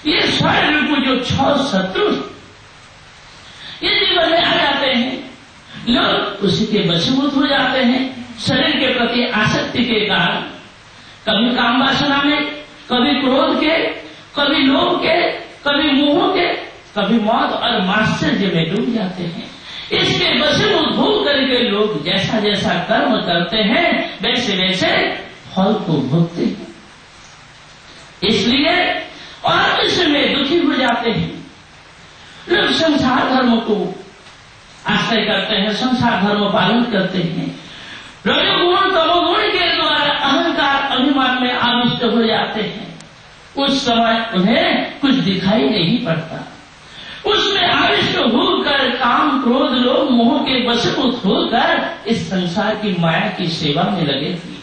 ये सारे जो 6 शत्रु ये जीवन में आ जाते हैं। लोग उसी के वशीभूत हो जाते हैं शरीर के प्रति आसक्ति के कारण, कभी काम वासना में, कभी क्रोध के, कभी लोभ के, कभी मोह के, कभी मौत और मात्सर्य में डूब जाते हैं। इसके वशीभूत हो करके लोग जैसा जैसा कर्म करते हैं वैसे वैसे फल को भोगते हैं, इसलिए और इसमें दुखी हो जाते हैं। लोग संसार धर्म को आश्रय करते हैं, संसार धर्म पालन करते हैं, रजोगुण तमोगुण के द्वारा अहंकार अभिमान में आविष्ट हो जाते हैं। उस समय उन्हें कुछ दिखाई नहीं पड़ता, उसमें आविष्ट होकर काम, क्रोध, लोभ, मोह के वशीभूत होकर इस संसार की माया की सेवा में लगे थे।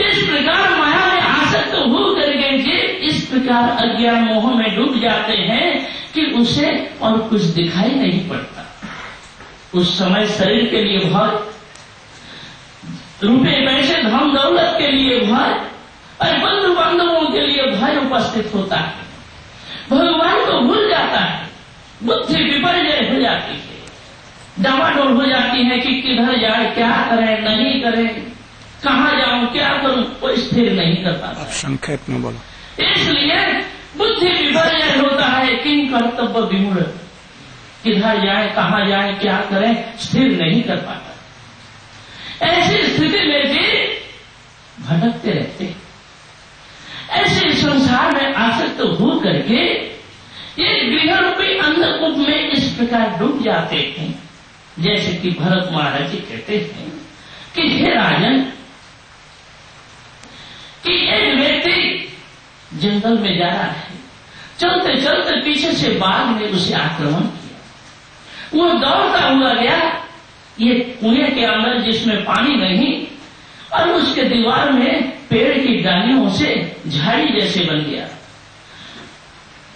इस प्रकार माया में आसक्त हो करके जे इस प्रकार अज्ञान मोह में डूब जाते हैं कि उसे और कुछ दिखाई नहीं पड़ता। उस समय शरीर के लिए भय, रुपए पैसे धन दौलत के लिए भय और बंधु बांधवों के लिए भय उपस्थित होता है। भगवान को भूल जाता है, बुद्धि विपर्य हो जाती है, डामाडोल हो जाती है कि किधर जाए, क्या करें, नहीं करें, कहाँ जाऊं, क्या करूं, कोई स्थिर नहीं कर पाता। संक्षेप में बोलो। इसलिए बुद्धि विपर्य होता है, किन कर्तव्य विमूढ़, किधर जाए, कहाँ जाए, क्या करें, स्थिर नहीं कर पाता। ऐसी स्थिति में भी भटकते रहते हैं। ऐसे संसार में आसक्त हो करके ये गृह रूपी अंधकूप में इस प्रकार डूब जाते हैं। जैसे कि भरत महाराज जी कहते हैं, कि हे राजन, कि एक व्यक्ति जंगल में जा रहा है, चलते चलते पीछे से बाघ ने उसे आक्रमण किया। वो दौड़ता हुआ गया ये कुएं के अंदर जिसमें पानी नहीं, और उसके दीवार में पेड़ की डालियों से झाड़ी जैसे बन गया।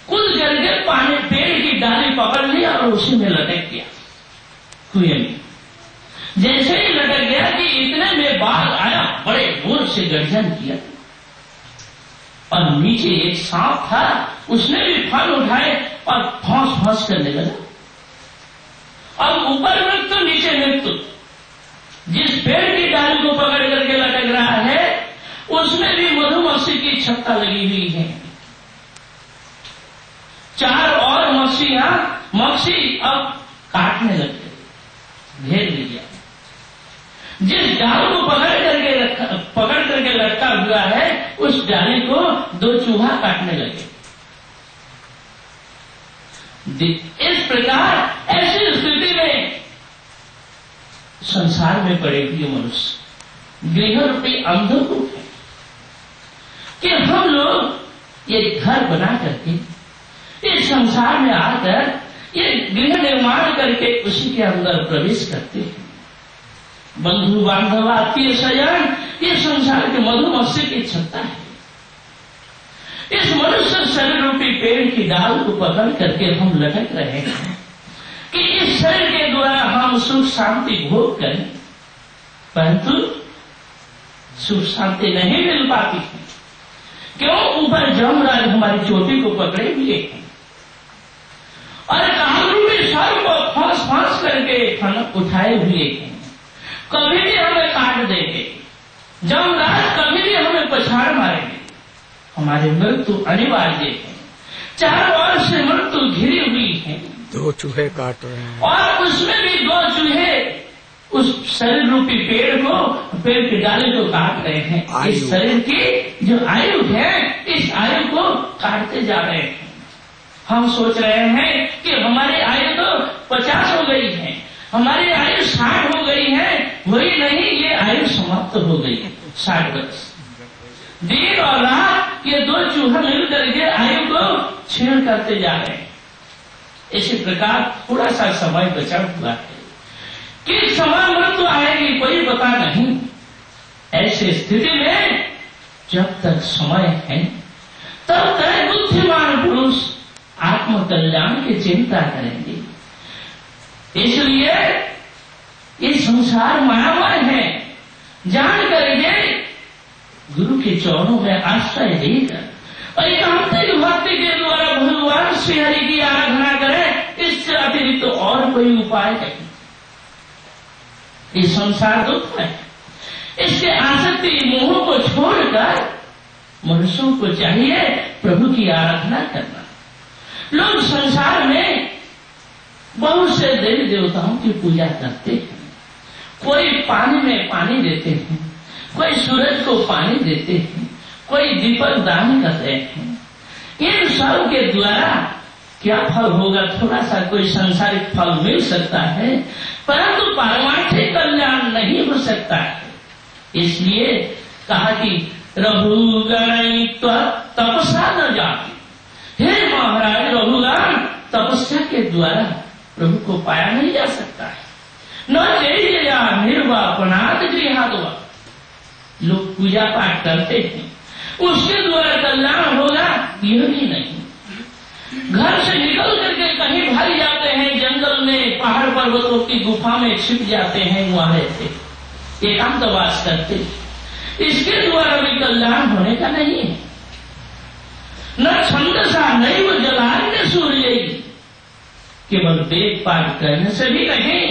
कुल जल के पानी पेड़ की डाली पकड़ लिया और उसी में लटक गया कुएं में। जैसे ही लटक गया कि इतने में बाघ आया, बड़े जोर से गर्जन किया, और नीचे एक सांप था, उसने भी फल उठाए और फौस फौस करने लगा। और ऊपर मृत्यु नीचे मृत्यु। जिस पेड़ की डाली को पकड़ करके लटक रहा है उसमें भी मधुमक्खी की छत्ता लगी हुई है। 4 और मक्खी अब काटने लग गई, घेर लिया। जिस डाल को पकड़ करके लटका हुआ है उस डाली को 2 चूहा काटने लगे। इस प्रकार ऐसी स्थिति में संसार में पड़े हुए मनुष्य गृह रूपी अंधकूप है कि हम लोग ये घर बना करके इस संसार में आकर ये गृह निर्माण करके उसी के अंदर प्रवेश करते हैं। बंधु बांधव आत्मीय स्वजन ये संसार के मधुमक्खी की छत्ता है। इस मनुष्य शरीर रूपी पेड़ की डाल को पकड़ करके हम लटक रहे हैं कि इस शरीर के द्वारा हम सुख शांति भोग करें, परंतु सुख शांति नहीं मिल पाती है। क्यों? ऊपर जमराज हमारी चोटी को पकड़े हुए हैं और कामरूपी सर्प को फांस फांस करके फनक उठाए हुए हैं। कभी भी हमें काट देंगे, जमराज कभी भी हमें पछाड़ मारेंगे, हमारी मृत्यु अनिवार्य है। 4 ओर से मृत्यु घिरी हुई है। 2 चूहे काट रहे हैं और उसमें भी 2 चूहे उस शरीर रूपी पेड़ की डाली को काट रहे हैं। इस शरीर की जो आयु है इस आयु को काटते जा रहे हैं। हम सोच रहे हैं कि हमारी आयु तो 50 हो गई है, हमारी आयु 60 हो गई है। वही नहीं, ये आयु समाप्त हो गई है। 60 वर्ष दिन और रात ये 2 चूहा मिल करके आयु को छीण करते जा रहे हैं। इसी प्रकार थोड़ा सा समय बचा हुआ है, किस समय मृत्यु आएगी कोई पता नहीं। ऐसी स्थिति में जब तक समय है तब तक बुद्धिमान पुरुष आत्म कल्याण की चिंता करेंगे। इसलिए ये संसार मायामय है जान करके गुरु के चरणों में आश्रय देकर और एकांतिक भक्ति के द्वारा भगवान श्री हरि की आराधना करें, इससे अतिरिक्त तो और कोई उपाय नहीं। ये संसार दुख है, इसके आसक्ति मोह को छोड़कर मनुष्यों को चाहिए प्रभु की आराधना करना। लोग संसार में बहुत से देवी देवताओं की पूजा करते हैं। कोई पानी में पानी देते हैं, कोई सूरज को पानी देते हैं, कोई दीपक दान करते हैं। इन सब के द्वारा क्या फल होगा? थोड़ा सा कोई सांसारिक फल मिल सकता है, परंतु पारमार्थिक कल्याण नहीं हो सकता है। इसलिए कहा कि रघुगण तपस्या न जाती। हे महाराज, रघुगण तपस्या के द्वारा प्रभु को पाया नहीं जा सकता है। न तेजया निर्वापनाद गृहाद्वा, लोग पूजा पाठ करते हैं, उसके द्वारा कल्याण होगा यह भी नहीं। घर से निकल करके कहीं भाग जाते हैं, जंगल में पहाड़ पर्वतों की गुफा में छिप जाते हैं, वहां रहते एकांतवास करते, इसके द्वारा भी कल्याण होने का नहीं है। न छंदसा नहीं वो जलान्य सूर्य, केवल वेद पाठ करने से भी नहीं,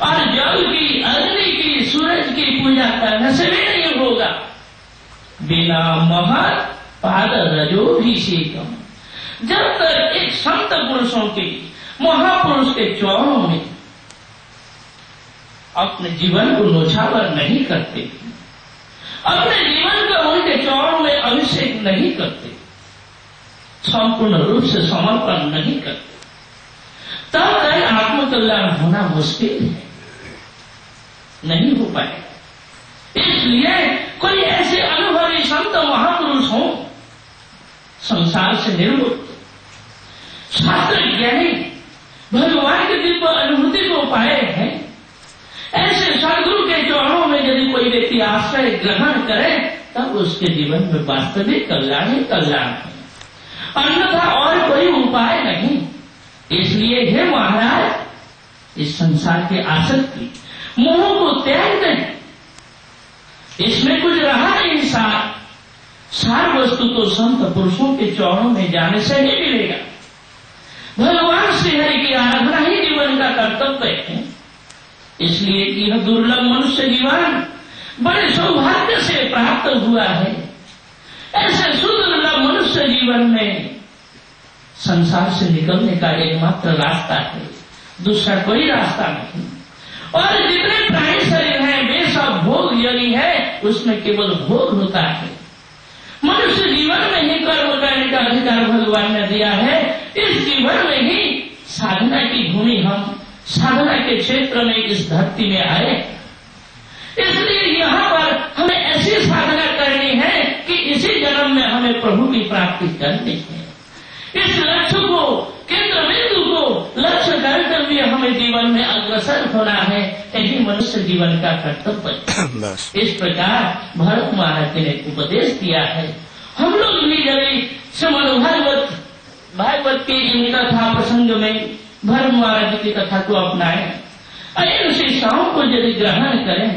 और जल की, अग्नि की, सूरज की पूजा करने से भी नहीं होगा। बिना महत पाद रजोभिषेकम, जब तक एक संत पुरुषों के, महापुरुष के चरणों में अपने जीवन को नौछावर नहीं करते, अपने जीवन को उनके चरणों में अभिषेक नहीं करते, संपूर्ण रूप से समर्पण नहीं करते, तब तक आत्मकल्याण होना मुश्किल है, नहीं हो पाएगा। इसलिए कोई ऐसे अनुभवी संत महापुरुष हो संसार से निर्मुक्त, शास्त्र ज्ञानी, भगवान की दिव्य अनुभूति को पाए हैं, ऐसे सदगुरु के चरणों में यदि कोई व्यक्ति आश्रय ग्रहण करे तब उसके जीवन में वास्तविक कल्याण ही कल्याण है, अन्यथा और कोई उपाय नहीं। इसलिए हे महाराज, इस संसार के आसक्ति मोह को त्याग दें, इसमें कुछ रहा नहीं। सार वस्तु तो संत पुरुषों के चरणों में जाने से ही मिलेगा। भगवान श्री हरि की आराधना ही जीवन का कर्तव्य है। इसलिए यह दुर्लभ मनुष्य जीवन बड़े सौभाग्य से प्राप्त हुआ है। ऐसे सुदुर्लभ मनुष्य जीवन में संसार से निकलने का एकमात्र रास्ता है, दूसरा कोई रास्ता नहीं। और जितने प्राणी शरीर हैं वे सब भोग यदि है, उसमें केवल भोग होता है। मनुष्य जीवन में ही कर्म करने का अधिकार भगवान ने दिया है। इस जीवन में ही साधना की भूमि, हम साधना के क्षेत्र में इस धरती में आए, इसलिए यहाँ पर हमें ऐसी साधना करनी है कि इसी जन्म में हमें प्रभु की प्राप्ति करनी है। इस लक्ष्य को, केंद्र बिंदु को लक्ष्य करते हुए हमें जीवन में अग्रसर होना है। यही मनुष्य जीवन का कर्तव्य है। इस प्रकार भरत महाराज ने उपदेश दिया है। हम लोग भी यदि श्रीमद् भागवत की इन कथा प्रसंग में भरत महाराज की कथा को अपनाएं, इन शिक्षाओं को यदि ग्रहण करें,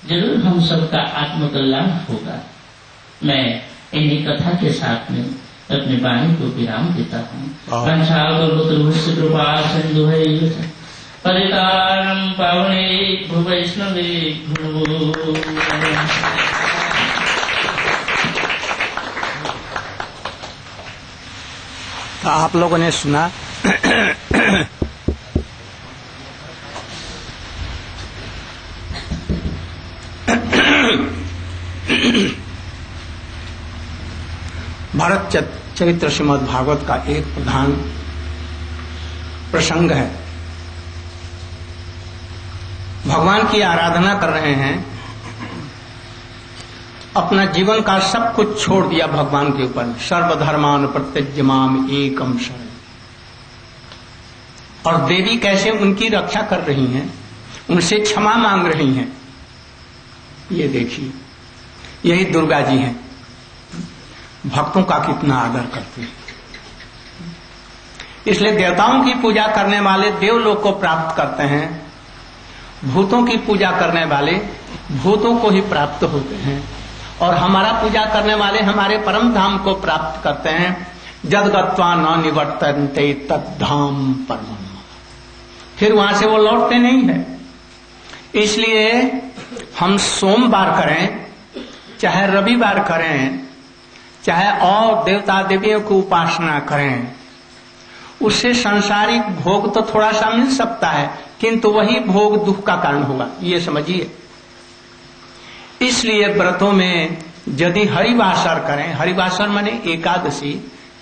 जरूर हम सबका आत्मकल्याण होगा। मैं इन्हीं कथा के साथ में अपनी वाणी को विराम देता हूँ। कृपा सिंधु है परितारम पावने भुवैष्णवे भूमो। तो आप लोगों ने सुना भारत चरित्र श्रीमद् भागवत का एक प्रधान प्रसंग है। भगवान की आराधना कर रहे हैं, अपना जीवन का सब कुछ छोड़ दिया भगवान के ऊपर। सर्वधर्मान प्रत्यज्य माम एकम शरण। और देवी कैसे उनकी रक्षा कर रही हैं, उनसे क्षमा मांग रही हैं। ये देखिए, यही दुर्गा जी हैं, भक्तों का कितना आदर करते हैं। इसलिए देवताओं की पूजा करने वाले देवलोक को प्राप्त करते हैं, भूतों की पूजा करने वाले भूतों को ही प्राप्त होते हैं, और हमारा पूजा करने वाले हमारे परम धाम को प्राप्त करते हैं। जदगत्वा न निवर्तन्ते तद्धाम परमम्। फिर वहां से वो लौटते नहीं है। इसलिए हम सोमवार करें, चाहे रविवार करें, चाहे और देवता देवियों की उपासना करें, उससे सांसारिक भोग तो थोड़ा सा मिल सकता है, किंतु वही भोग दुख का कारण होगा, ये समझिए। इसलिए व्रतों में यदि हरिवासर करें, हरिवासर माने एकादशी,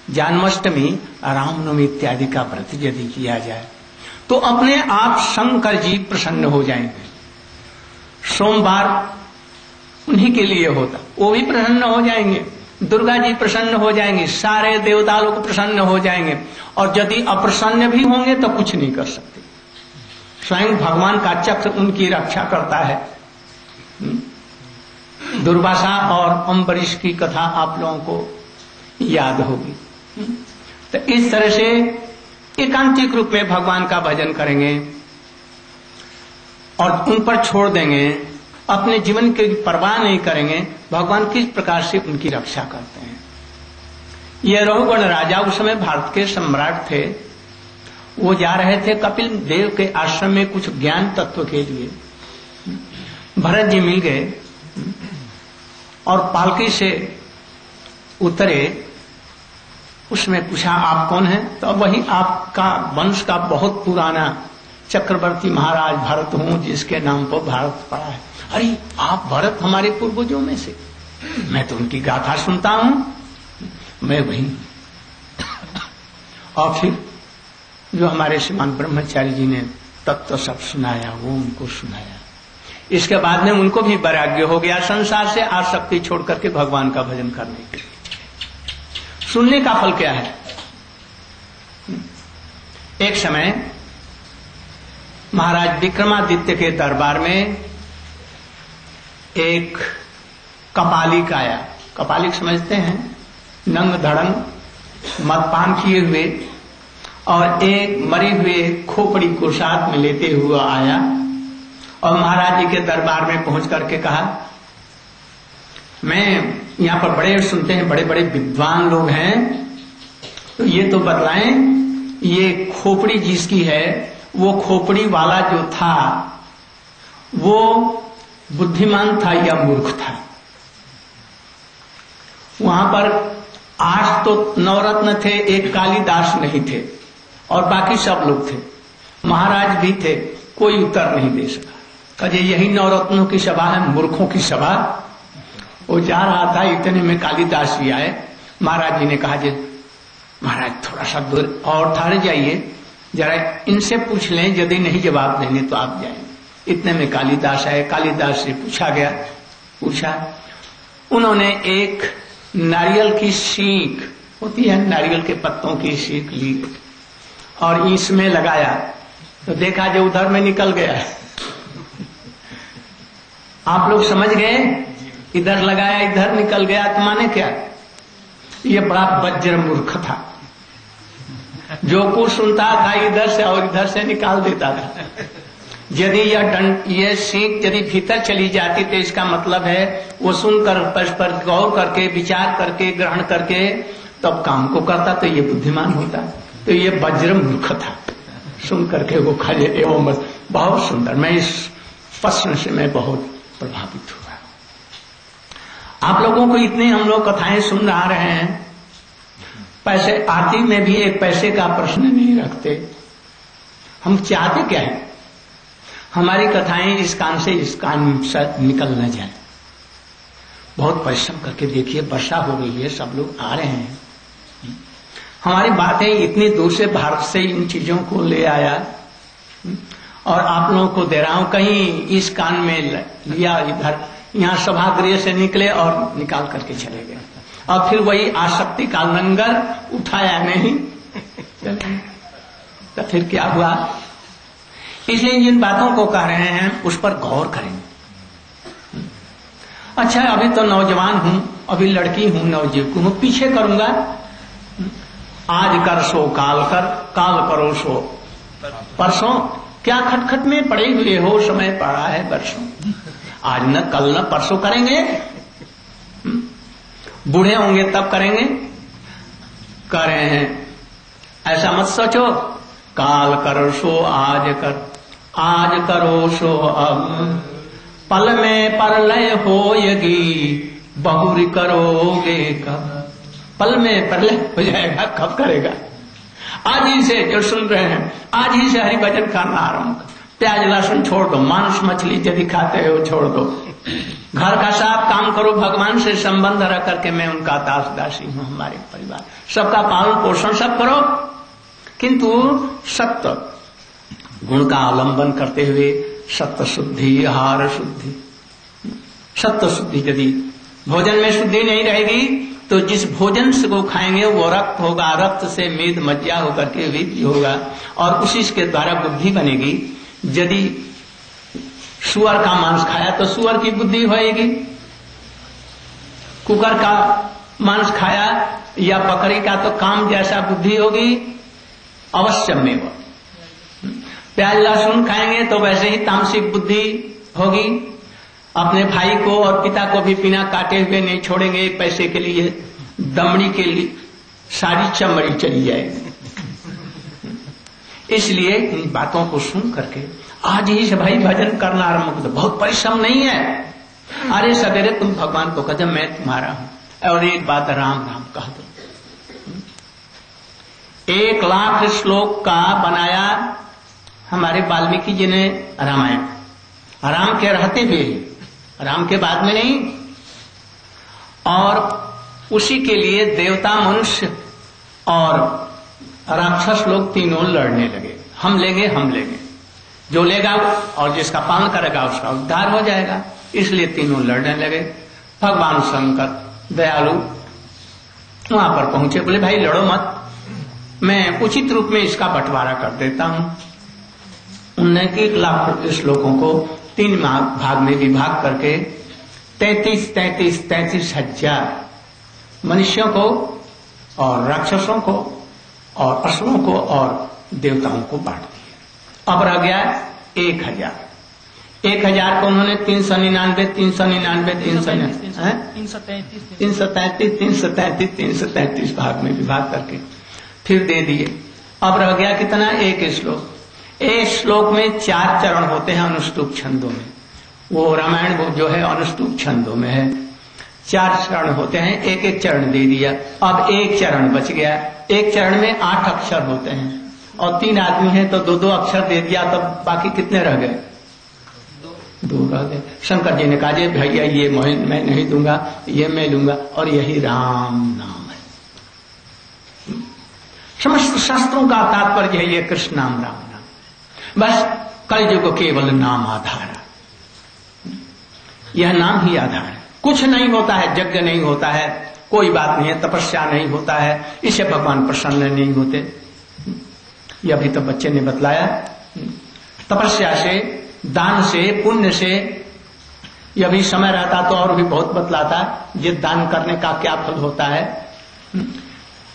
जन्माष्टमी, रामनवमी इत्यादि का व्रत यदि किया जाए तो अपने आप शंकर जी प्रसन्न हो जाएंगे। सोमवार उन्हीं के लिए होता, वो भी प्रसन्न हो जाएंगे, दुर्गा जी प्रसन्न हो जाएंगे, सारे देवता लोग प्रसन्न हो जाएंगे। और यदि अप्रसन्न भी होंगे तो कुछ नहीं कर सकते। स्वयं भगवान का चक्र उनकी रक्षा करता है। दुर्वासा और अम्बरीश की कथा आप लोगों को याद होगी। तो इस तरह से एकांतिक रूप में भगवान का भजन करेंगे और उन पर छोड़ देंगे, अपने जीवन की परवाह नहीं करेंगे, भगवान किस प्रकार से उनकी रक्षा करते हैं। ये रघुगण राजा उस समय भारत के सम्राट थे। वो जा रहे थे कपिल देव के आश्रम में कुछ ज्ञान तत्व के लिए। भरत जी मिल गए और पालकी से उतरे। उसमें पूछा आप कौन हैं? तो वही आपका वंश का बहुत पुराना चक्रवर्ती महाराज भरत हूं, जिसके नाम पर भारत पड़ा है। अरे आप भरत हमारे पूर्वजों में से? मैं तो उनकी गाथा सुनता हूं, मैं वही। और फिर जो हमारे श्रीमान ब्रह्मचारी जी ने तत्व सब सुनाया वो उनको सुनाया। इसके बाद में उनको भी वैराग्य हो गया संसार से आसक्ति छोड़ करके भगवान का भजन करने के लिए। सुनने का फल क्या है? एक समय महाराज विक्रमादित्य के दरबार में एक कपालिक आया। कपालिक समझते हैं? नंग धड़ंग मदपान किए हुए और एक मरे हुए खोपड़ी को साथ में लेते हुए आया और महाराज जी के दरबार में पहुंच करके कहा, मैं यहाँ पर बड़े सुनते हैं बड़े बड़े विद्वान लोग हैं, तो ये तो बतलाएं ये खोपड़ी जिसकी है वो खोपड़ी वाला जो था वो बुद्धिमान था या मूर्ख था? वहां पर 8 तो नवरत्न थे, एक कालिदास नहीं थे और बाकी सब लोग थे, महाराज भी थे, कोई उत्तर नहीं दे सका। कहे यही नवरत्नों की सभा है, मूर्खों की सभा? वो जा रहा था, इतने में कालिदास भी आए। महाराज जी ने कहा, जी महाराज थोड़ा सा दूर और ठहर जाइए, जरा इनसे पूछ लें, यदि नहीं जवाब देंगे तो आप जाएंगे। इतने में कालिदास आए। कालिदास से पूछा, उन्होंने एक नारियल की सीख होती है, नारियल के पत्तों की सीख ली और इसमें लगाया तो देखा जो उधर में निकल गया। आप लोग समझ गए? इधर लगाया इधर निकल गया, तो माने क्या? ये बड़ा वज्र मूर्ख था, जो कुछ सुनता था इधर से और इधर से निकाल देता था। यदि ये सीख यदि भीतर चली जाती तो इसका मतलब है वो सुनकर पर गौर करके विचार करके ग्रहण करके तब काम को करता, तो ये बुद्धिमान होता। तो ये वज्र मूर्ख था। सुन करके वो खाली एवं बहुत सुंदर। मैं इस प्रश्न से मैं बहुत प्रभावित हुआ। आप लोगों को इतने हम लोग कथाएं सुन रहे हैं, पैसे आरती में भी एक पैसे का प्रश्न नहीं रखते। हम चाहते क्या है? हमारी कथाएं इस कान से इस कान से निकल न जाए। बहुत परिश्रम करके देखिए, वर्षा हो रही है, सब लोग आ रहे हैं। हमारी बातें इतनी दूर से भारत से इन चीजों को ले आया और आप लोगों को दे रहा हूं। कहीं इस कान में लिया, इधर यहाँ सभागृह से निकले और निकाल करके चले गए और फिर वही आसक्ति का लंगर उठाया नहीं, तो फिर क्या हुआ? इसलिए जिन बातों को कह रहे हैं उस पर गौर करें। अच्छा, अभी तो नौजवान हूं, अभी लड़की हूं, नवजीव हूं, पीछे करूंगा। आज कर सो काल कर, काल करो सो परसों। क्या खटखट में पड़े हुए हो, समय पड़ा है बरसों। आज न कल न परसों करेंगे, बूढ़े होंगे तब करेंगे। कह रहे हैं ऐसा मत सोचो, काल करो सो आज कर, आज करो सो अब, पल में परलय होयगी, बहुरी करोगे कब। पल में प्रलय हो जाएगा, कब करेगा? आज ही से जो सुन रहे हैं, आज ही से हरि भजन करना आरंभ कर। प्याज लहसुन छोड़ दो, मांस मछली यदि खाते हो छोड़ दो, घर का साफ काम करो, भगवान से संबंध रख करके मैं उनका दास दासी हूं, हमारे परिवार सबका पालन पोषण सब करो, किंतु सत्य गुण का अवलंबन करते हुए सत्य शुद्धि, आहार शुद्धि, सत्य शुद्धि। यदि भोजन में शुद्धि नहीं रहेगी तो जिस भोजन से को खाएंगे वो रक्त होगा, रक्त से मेद मज्जा होकर के वीर्य होगा और उसी के द्वारा बुद्धि बनेगी। यदि सुअर का मांस खाया तो सुअर की बुद्धि होएगी, कुकर का मांस खाया या बकरी का तो काम जैसा बुद्धि होगी अवश्य में। वो प्याज लहसुन खाएंगे तो वैसे ही तामसिक बुद्धि होगी। अपने भाई को और पिता को भी बिना काटे हुए नहीं छोड़ेंगे, एक पैसे के लिए दमड़ी के लिए सारी चमड़ी चली जाएगी। इसलिए इन बातों को सुन करके आज ही से भाई भजन करना आरंभ करो। बहुत परिश्रम नहीं है। अरे सवेरे तुम भगवान को कहते मैं तुम्हारा हूं और एक बात राम राम कह दो। 1 लाख श्लोक का बनाया हमारे वाल्मीकि जी ने रामायण, राम के रहते हुए, राम के बाद में नहीं। और उसी के लिए देवता मनुष्य और राक्षस लोग तीनों लड़ने लगे, हम लेंगे हम लेंगे। जो लेगा और जिसका पालन करेगा उसका उद्धार हो जाएगा। इसलिए तीनों लड़ने लगे। भगवान शंकर दयालु वहां पर पहुंचे, बोले भाई लड़ो मत, मैं उचित रूप में इसका बंटवारा कर देता हूं। उन्होंने 1 लाख श्लोकों को 3 भाग में विभाग करके 33 हजार मनुष्यों को और राक्षसों को और असुरों को और देवताओं को बांट दिया। अब रह गया 1000। 1000 को उन्होंने 333 भाग में विभाग करके फिर दे दिए। अब रह गया कितना? 1 श्लोक। 1 श्लोक में 4 चरण होते हैं अनुष्टुप छंदों में। वो रामायण जो है अनुष्टुप छंदों में है। 4 चरण होते हैं, 1 चरण दे दिया। अब 1 चरण बच गया। 1 चरण में 8 अक्षर होते हैं और 3 आदमी हैं तो 2 अक्षर दे दिया, तब बाकी कितने रह गए? 2 रह गए। शंकर जी ने कहा जे भैया ये मैं नहीं दूंगा, ये मैं लूंगा, और यही राम नाम है। समस्त शास्त्रों का तात्पर्य है ये कृष्ण नाम, राम नाम। बस कलयुग केवल नाम आधार, यह नाम ही आधार है। कुछ नहीं होता है, यज्ञ नहीं होता है, कोई बात नहीं है, तपस्या नहीं होता है, इससे भगवान प्रसन्न नहीं होते। यह भी तो बच्चे ने बतलाया। तपस्या से, दान से, पुण्य से, यह भी समय रहता तो और भी बहुत बतलाता ये दान करने का क्या फल होता है।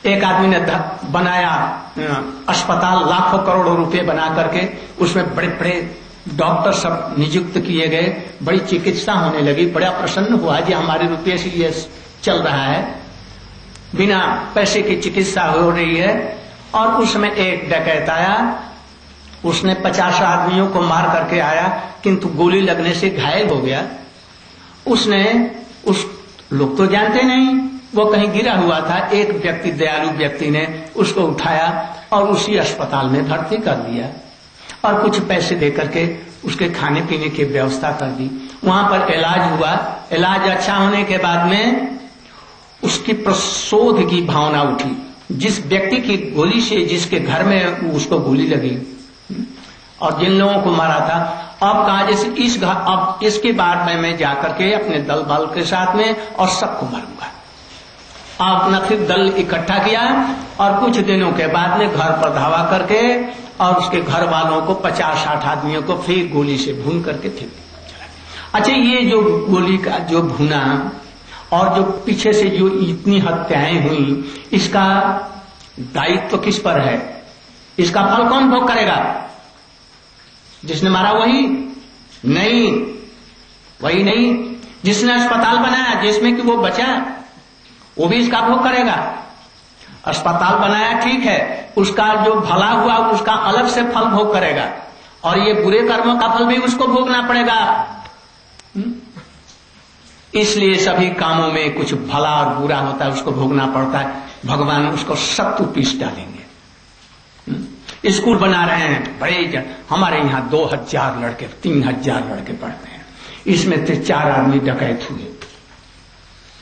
एक आदमी ने बनाया अस्पताल, लाखों करोड़ों रुपए बना करके, उसमें बड़े बड़े डॉक्टर सब नियुक्त किए गए, बड़ी चिकित्सा होने लगी, बड़ा प्रसन्न हुआ जी हमारे रुपये से ये चल रहा है, बिना पैसे की चिकित्सा हो रही है। और उसमें एक डकैत आया, उसने 50 आदमियों को मार करके आया, किंतु गोली लगने से घायल हो गया। उसने उस लोग तो जानते नहीं, वो कहीं गिरा हुआ था, एक व्यक्ति, दयालु व्यक्ति ने उसको उठाया और उसी अस्पताल में भर्ती कर दिया और कुछ पैसे देकर के उसके खाने पीने की व्यवस्था कर दी। वहां पर इलाज हुआ। इलाज अच्छा होने के बाद में उसकी प्रशोध की भावना उठी। जिस व्यक्ति की गोली से, जिसके घर में उसको गोली लगी और जिन लोगों को मारा था, अब कहा जैसे अब इसके बाद में मैं जाकर के अपने दल बल के साथ में और सबको मारूंगा। अपना फिर दल इकट्ठा किया और कुछ दिनों के बाद में घर पर धावा करके और उसके घर वालों को 50-60 आदमियों को फिर गोली से भून करके फिर चला। अच्छा, ये जो गोली का जो भुना और जो पीछे से जो इतनी हत्याएं हुई, इसका दायित्व तो किस पर है? इसका फल कौन भोग करेगा? जिसने मारा वही नहीं, वही नहीं। जिसने अस्पताल बनाया, जिसमें कि वो बचा, वो भी इसका भोग करेगा। अस्पताल बनाया ठीक है, उसका जो भला हुआ उसका अलग से फल भोग करेगा, और ये बुरे कर्मों का फल भी उसको भोगना पड़ेगा। इसलिए सभी कामों में कुछ भला और बुरा होता है, उसको भोगना पड़ता है। भगवान उसको सख्त पीस डालेंगे। स्कूल बना रहे हैं बड़े, हमारे यहाँ 2000 लड़के, 3000 लड़के पढ़ते हैं, इसमें से 4 आदमी डकैत हुए।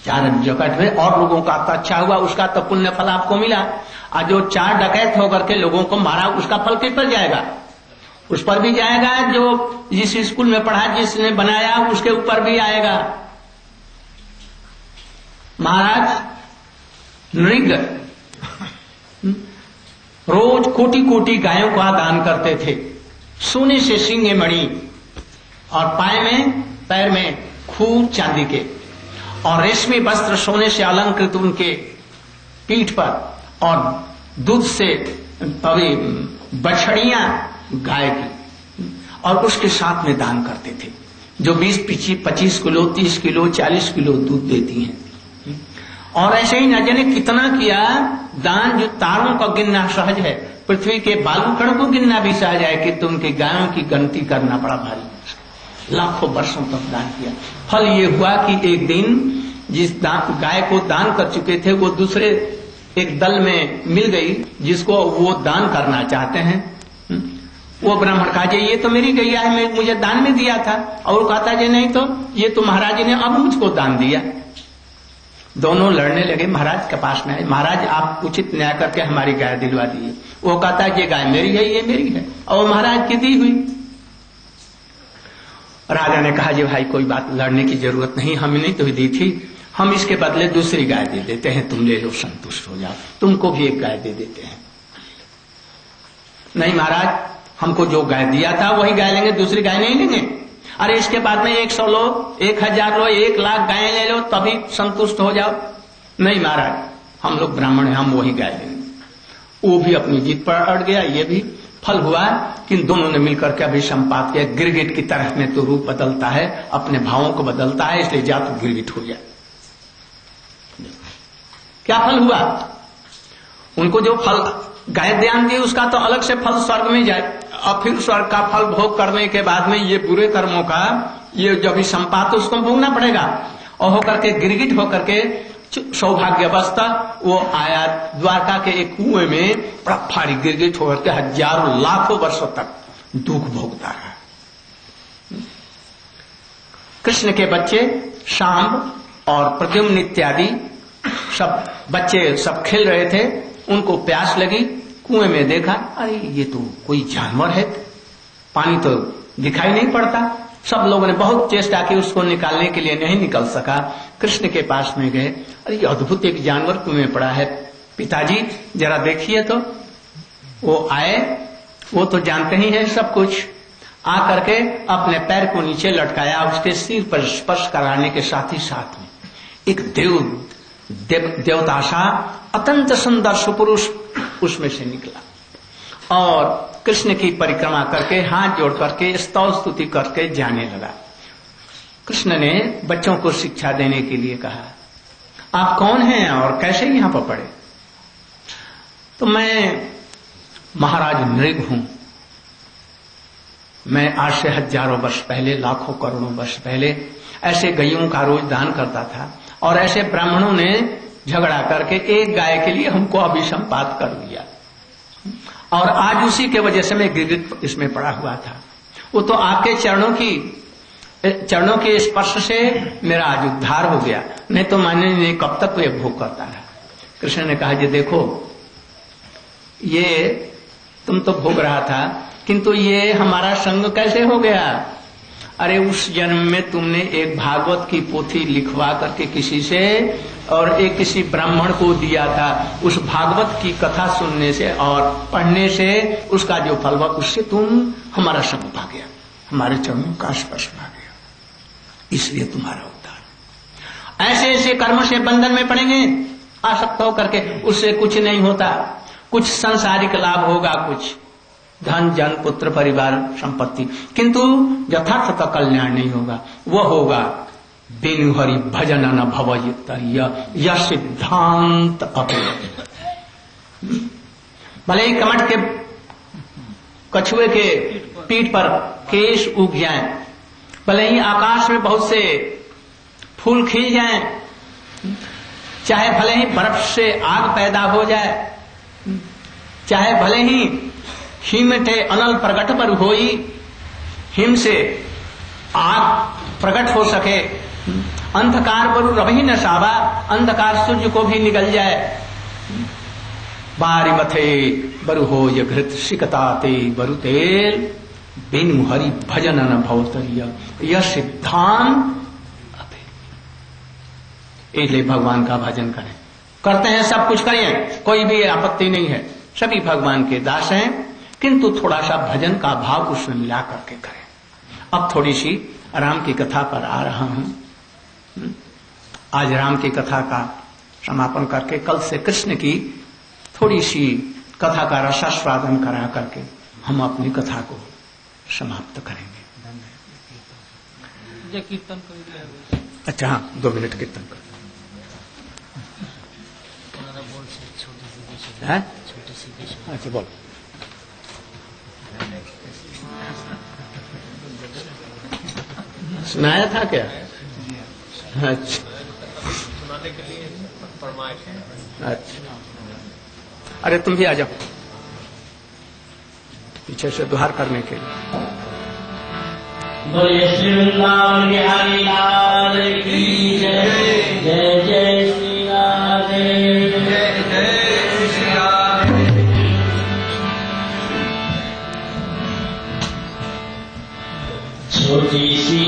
4 आदमी डकैत हुए और लोगों का तो अच्छा हुआ, उसका तो पुण्य फल आपको मिला। और जो 4 डकैत होकर के लोगों को मारा, उसका फल किस पर जाएगा? उस पर भी जाएगा जो जिस स्कूल में पढ़ा, जिसने बनाया, उसके ऊपर भी आएगा। महाराज नृग रोज कोटि कोटि गायों का दान करते थे, सोने से सींगे मणि और पैर में खूब चांदी के, और रेशमी वस्त्र सोने से अलंकृत उनके पीठ पर, और दूध से बछड़ियां गाय की, और उसके साथ में दान करते थे, जो 20-25 किलो, 30 किलो, 40 किलो दूध देती हैं। और ऐसे ही न जाने कितना किया दान, जो तारों का गिनना सहज है, पृथ्वी के बालूकण को गिनना भी सहज है, कि तुमकी गायों की गिनती करना बड़ा भारी। लाखों वर्षों तक दान किया। फल ये हुआ कि एक दिन जिस गाय को दान कर चुके थे, वो दूसरे एक दल में मिल गई, जिसको वो दान करना चाहते हैं। वो ब्राह्मण कहा जी ये तो मेरी गैया है, मुझे दान में दिया था। और वो कहता जी नहीं, तो ये तो महाराज ने अब मुझको दान दिया। दोनों लड़ने लगे महाराज के पास में। महाराज आप उचित न्याय करके हमारी गाय दिलवा दिए। वो कहता है ये गाय मेरी है, ये मेरी है, और महाराज की दी हुई। राजा ने कहा जी भाई कोई बात लड़ने की जरूरत नहीं, हमने तो दी थी, हम इसके बदले दूसरी गाय दे देते हैं, तुम ले लो, संतुष्ट हो जाओ, तुमको भी एक गाय दे देते हैं। नहीं महाराज, हमको जो गाय दिया था वही गाय लेंगे, दूसरी गाय नहीं लेंगे। अरे इसके बाद में 100 लो, 1000 लो, 1 लाख गायें ले लो, तभी संतुष्ट हो जाओ। नहीं महाराज, हम लोग ब्राह्मण हैं, हम वही गाय लेंगे। वो भी अपनी जीत पर अड़ गया, ये भी। फल हुआ कि दोनों ने मिलकर के अभी संपात किया। गिरगिट की तरह में तो रूप बदलता है, अपने भावों को बदलता है, इसलिए जा तो गिरगिट हो जाए। क्या फल हुआ? उनको जो फल गाय ध्यान दी उसका तो अलग से फल स्वर्ग में जाए, और फिर स्वर्ग का फल भोग करने के बाद में ये बुरे कर्मों का ये जब भी संपात उसको भोगना पड़ेगा। और होकर के गिरगिट होकर के सौभाग्यवस्था वो आया द्वारका के एक कुएं में, बड़ा भारी गिरगिट होकर के हजारों लाखों वर्षों तक दुख भोगता रहा। कृष्ण के बच्चे शांब और प्रद्युम्न इत्यादि सब बच्चे सब खेल रहे थे, उनको प्यास लगी, कुएं में देखा, अरे ये तो कोई जानवर है, पानी तो दिखाई नहीं पड़ता। सब लोगों ने बहुत चेष्टा की, उसको निकालने के लिए नहीं निकल सका। कृष्ण के पास में गए, अरे ये अद्भुत एक जानवर कुएं में पड़ा है, पिताजी जरा देखिए तो। वो आए, वो तो जानते ही है सब कुछ, आ करके अपने पैर को नीचे लटकाया, उसके सिर पर स्पर्श कराने के साथ ही साथ में एक देवताशा अत्यंत सुंदर सुपुरुष उसमें से निकला और कृष्ण की परिक्रमा करके हाथ जोड़ करके स्तव स्तुति करके जाने लगा। कृष्ण ने बच्चों को शिक्षा देने के लिए कहा, आप कौन हैं और कैसे यहां पर पड़े? तो मैं महाराज नृग हूं, मैं आज से हजारों वर्ष पहले, लाखों करोड़ों वर्ष पहले ऐसे गैयों का रोज दान करता था, और ऐसे ब्राह्मणों ने झगड़ा करके एक गाय के लिए हमको अभिसंपात कर दिया, और आज उसी के वजह से मैं गिरगिट इसमें पड़ा हुआ था। वो तो आपके चरणों के स्पर्श से मेरा आज उद्धार हो गया, नहीं तो मैंने कब तक ये भोग करता रहा। कृष्ण ने कहा, ये देखो, ये तुम तो भोग रहा था, किंतु ये हमारा संग कैसे हो गया? अरे उस जन्म में तुमने एक भागवत की पोथी लिखवा करके किसी से और एक किसी ब्राह्मण को दिया था, उस भागवत की कथा सुनने से और पढ़ने से उसका जो फल हुआ, उससे तुम हमारा संग पा गया, हमारे चरणों का स्पर्श पा गया, इसलिए तुम्हारा उद्धार। ऐसे ऐसे कर्म से बंधन में पड़ेंगे आसक्त होकर के, उससे कुछ नहीं होता। कुछ सांसारिक लाभ होगा, कुछ धन जन पुत्र परिवार संपत्ति, किंतु यथार्थ का कल्याण नहीं होगा। वो होगा बिनु हरि भजन न भवयुक्त, यह सिद्धांत अपे। भले ही कमट के कछुए के पीठ पर केश उग जाएं, भले ही आकाश में बहुत से फूल खिल जाएं, चाहे भले ही बर्फ से आग पैदा हो जाए, चाहे भले ही हिम थे अनल प्रगट पर होई, हिम से आग प्रकट हो सके, अंधकार बरु रवि न सावा, अंधकार सूर्य को भी निगल जाए, बारी मथे बरु हो ये घृत सिकताते बरु तेल, बिनु हरि भजन न भवतरिय, यह सिद्धांत। इसलिए भगवान का भजन करें, करते हैं सब कुछ करें, कोई भी आपत्ति नहीं है, सभी भगवान के दास हैं, किंतु थोड़ा सा भजन का भाव उसमें मिला करके करें। अब थोड़ी सी राम की कथा पर आ रहा हूं। आज राम की कथा का समापन करके कल से कृष्ण की थोड़ी सी कथा का रसास्वादन करा करके हम अपनी कथा को समाप्त करेंगे। कीर्तन कर, अच्छा हाँ, 2 मिनट कीर्तन कर। अच्छा बोल। सुनाया था क्या? अच्छा, सुनाने के लिए फरमाइश है। अच्छा, अरे तुम भी आ जाओ पीछे से दुहार करने के लिए। बोले श्री वृंदावन बिहारी लाल की जय, जय जय श्री राधे, जय जय श्री राधे। छोटी सी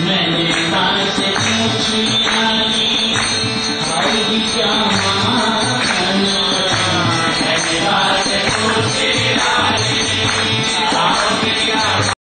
मैंने